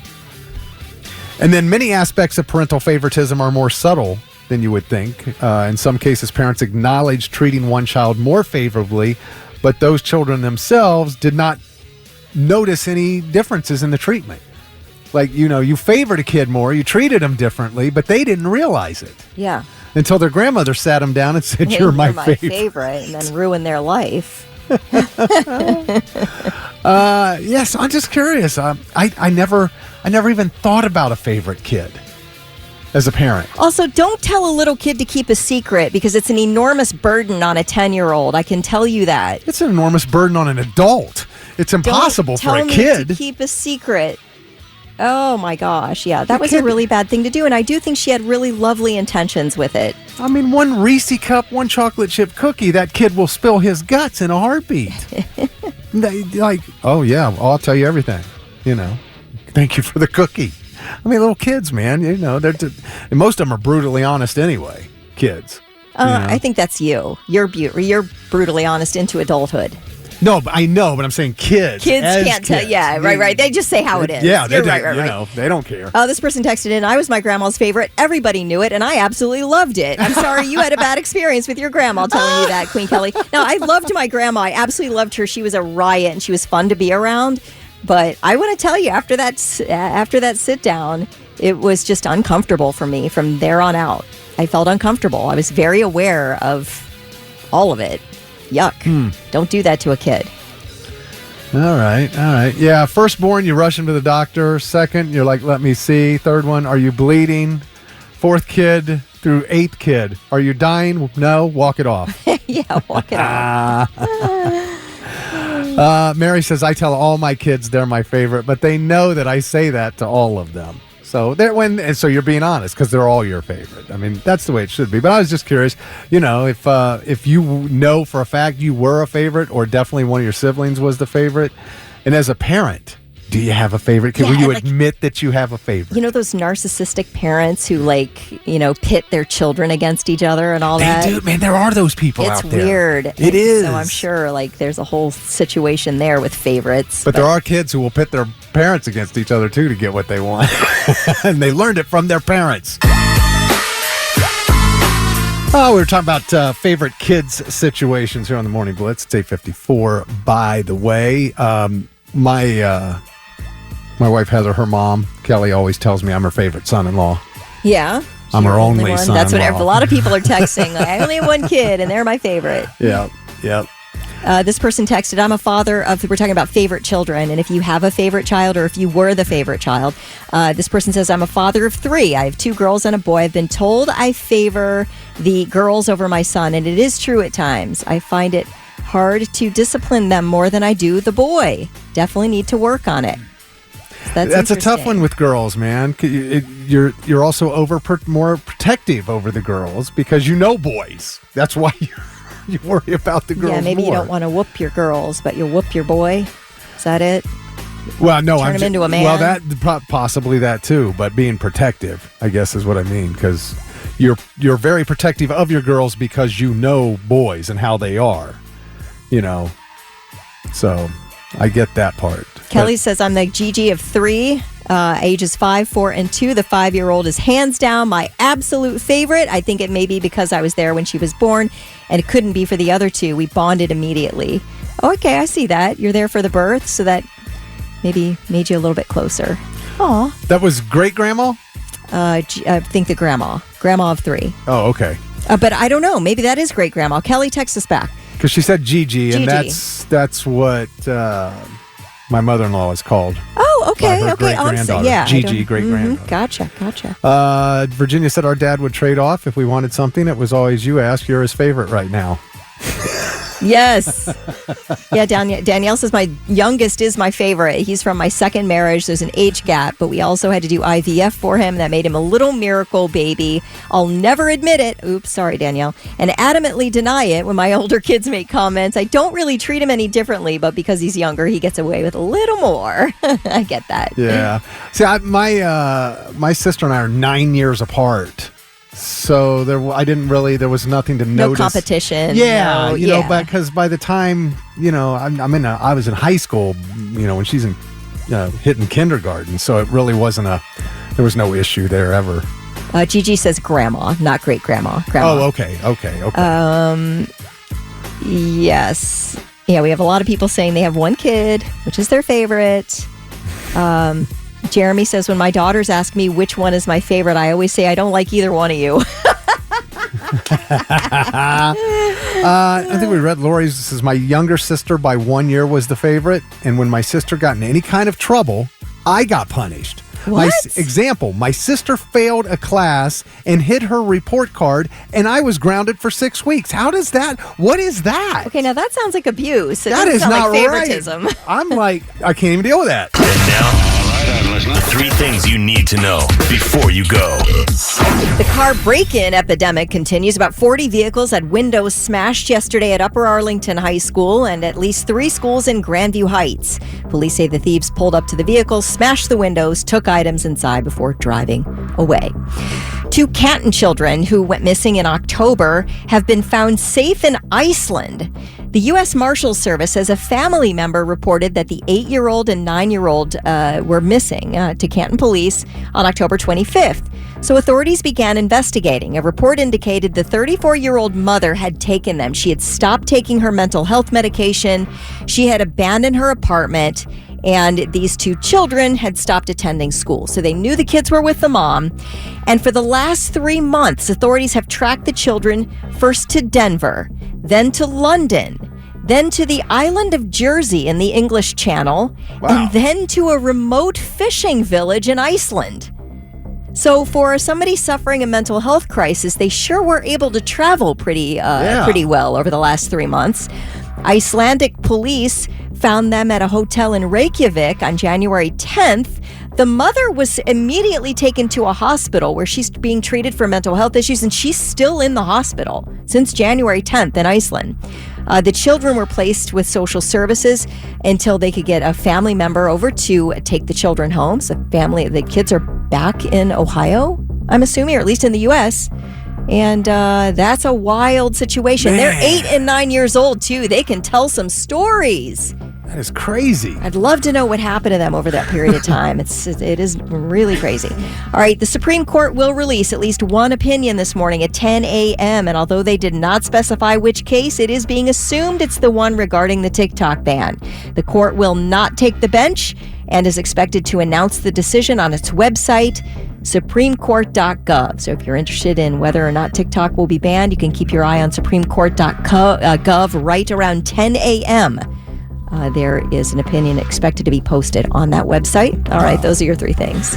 And then many aspects of parental favoritism are more subtle than you would think. In some cases, parents acknowledge treating one child more favorably, but those children themselves did not notice any differences in the treatment. Like, you favored a kid more, you treated them differently, but they didn't realize it. Yeah. Until their grandmother sat them down and said, you're my favorite, and then ruin their life. Yes, I'm just curious. I never even thought about a favorite kid as a parent. Also, don't tell a little kid to keep a secret because it's an enormous burden on a 10-year-old. I can tell you that. It's an enormous burden on an adult. It's impossible for a kid. Don't tell me to keep a secret. Oh my gosh, yeah, that was a really bad thing to do, and I do think she had really lovely intentions with it. I mean, one Reese cup, one chocolate chip cookie, that kid will spill his guts in a heartbeat. Like, oh yeah, well, I'll tell you everything, Thank you for the cookie. I mean, little kids, man, they're most of them are brutally honest anyway, kids. I think that's you. You're brutally honest into adulthood. No, but I know, but I'm saying kids. Kids can't tell. Yeah, right. They just say how it is. Yeah, You're right. They don't care. This person texted in, I was my grandma's favorite. Everybody knew it, and I absolutely loved it. I'm sorry you had a bad experience with your grandma telling you that, Queen Kelly. No, I loved my grandma. I absolutely loved her. She was a riot, and she was fun to be around. But I want to tell you, after that sit down, it was just uncomfortable for me from there on out. I felt uncomfortable. I was very aware of all of it. Yuck. Don't do that to a kid. All right. Yeah, firstborn, you rush him to the doctor. Second, you're like, let me see. Third one, are you bleeding? Fourth kid through eighth kid, are you dying? No, walk it off. Yeah, walk it off. Mary says, I tell all my kids they're my favorite, but they know that I say that to all of them. So so you're being honest because they're all your favorite. I mean, that's the way it should be. But I was just curious, if you know for a fact you were a favorite or definitely one of your siblings was the favorite, and as a parent, do you have a favorite kid? Will you admit that you have a favorite? Those narcissistic parents who pit their children against each other and all that? They do, man. There are those people out there. It's weird. It is. So I'm sure there's a whole situation there with favorites. But there are kids who will pit their parents against each other too to get what they want. And they learned it from their parents. Oh, we were talking about favorite kids situations here on the Morning Blitz. It's 8:54, by the way. My wife, Heather, her mom, Kelly, always tells me I'm her favorite son-in-law. Yeah. I'm her only son-in-law. That's what a lot of people are texting. I only have one kid, and they're my favorite. Yep. This person texted, I'm a father of, we're talking about favorite children, and if you have a favorite child or if you were the favorite child, this person says, I'm a father of 3. I have 2 girls and a boy. I've been told I favor the girls over my son, and it is true at times. I find it hard to discipline them more than I do the boy. Definitely need to work on it. That's a tough one with girls, man. You're also more protective over the girls because boys. That's why you worry about the girls. Yeah, maybe more. You don't want to whoop your girls, but you'll whoop your boy. Is that it? Well, no, Turn him into a man. Well, that possibly that too, but being protective, I guess, is what I mean. Because you're very protective of your girls because you know boys and how they are. So I get that part. Kelly says, I'm the Gigi of 3, ages 5, 4, and 2. The 5-year-old is hands down my absolute favorite. I think it may be because I was there when she was born, and it couldn't be for the other 2. We bonded immediately. Okay, I see that. You're there for the birth, so that maybe made you a little bit closer. Aw. That was great-grandma? I think the grandma of 3. Oh, okay. But I don't know. Maybe that is great-grandma. Kelly, text us back. Because she said Gigi, and Gigi. that's what my mother-in-law is called. Oh, okay. By her Okay. great-granddaughter. Yeah. Gigi, great-granddaughter. Gotcha. Virginia said our dad would trade off if we wanted something. It was always you ask. You're his favorite right now. Yes. Yeah, Danielle says my youngest is my favorite. He's from my second marriage. There's an age gap, but we also had to do IVF for him. That made him a little miracle baby. I'll never admit it. Oops, sorry, Danielle. And adamantly deny it when my older kids make comments. I don't really treat him any differently, but because he's younger, he gets away with a little more. I get that. Yeah. See, my sister and I are 9 years apart. So there was nothing to notice. No competition. Yeah, no, you know, but because by the time, you know, I was in high school, you know, when she's in hitting kindergarten, so it really there was no issue there ever. Gigi says grandma, not great grandma. Oh, okay. Yes. Yeah, we have a lot of people saying they have one kid, which is their favorite. Jeremy says, when my daughters ask me which one is my favorite, I always say I don't like either one of you. I think we read Lori's. This is my younger sister by 1 year was the favorite. And when my sister got in any kind of trouble, I got punished. What? My sister failed a class and hid her report card, and I was grounded for 6 weeks. What is that? Okay, now that sounds like abuse. That is not like right. favoritism. I'm like, I can't even deal with that. And now, three things you need to know before you go. The car break-in epidemic continues. About 40 vehicles had windows smashed yesterday at Upper Arlington High School and at least 3 schools in Grandview Heights. Police say the thieves pulled up to the vehicles, smashed the windows, took items inside before driving away. 2 Canton children who went missing in October have been found safe in Iceland. The U.S. Marshals Service says a family member reported that the 8-year-old and 9-year-old were missing to Canton police on October 25th. So authorities began investigating. A report indicated the 34-year-old mother had taken them. She had stopped taking her mental health medication. She had abandoned her apartment. And these 2 children had stopped attending school. So they knew the kids were with the mom. And for the last 3 months, authorities have tracked the children first to Denver, then to London, then to the island of Jersey in the English Channel, and then to a remote fishing village in Iceland. So for somebody suffering a mental health crisis, they sure were able to travel pretty well over the last 3 months. Icelandic police found them at a hotel in Reykjavik on January 10th. The mother was immediately taken to a hospital where she's being treated for mental health issues, and she's still in the hospital since January 10th in Iceland. The children were placed with social services until they could get a family member over to take the children home. So the kids are back in Ohio, I'm assuming, or at least in the U.S., and that's a wild situation. Man. They're 8 and 9 years old, too. They can tell some stories. That is crazy. I'd love to know what happened to them over that period of time. It is really crazy. All right, the Supreme Court will release at least one opinion this morning at 10 a.m. And although they did not specify which case, it is being assumed it's the one regarding the TikTok ban. The court will not take the bench and is expected to announce the decision on its website, supremecourt.gov. So if you're interested in whether or not TikTok will be banned, you can keep your eye on supremecourt.gov right around 10 a.m. There is an opinion expected to be posted on that website. All right, those are your 3 things.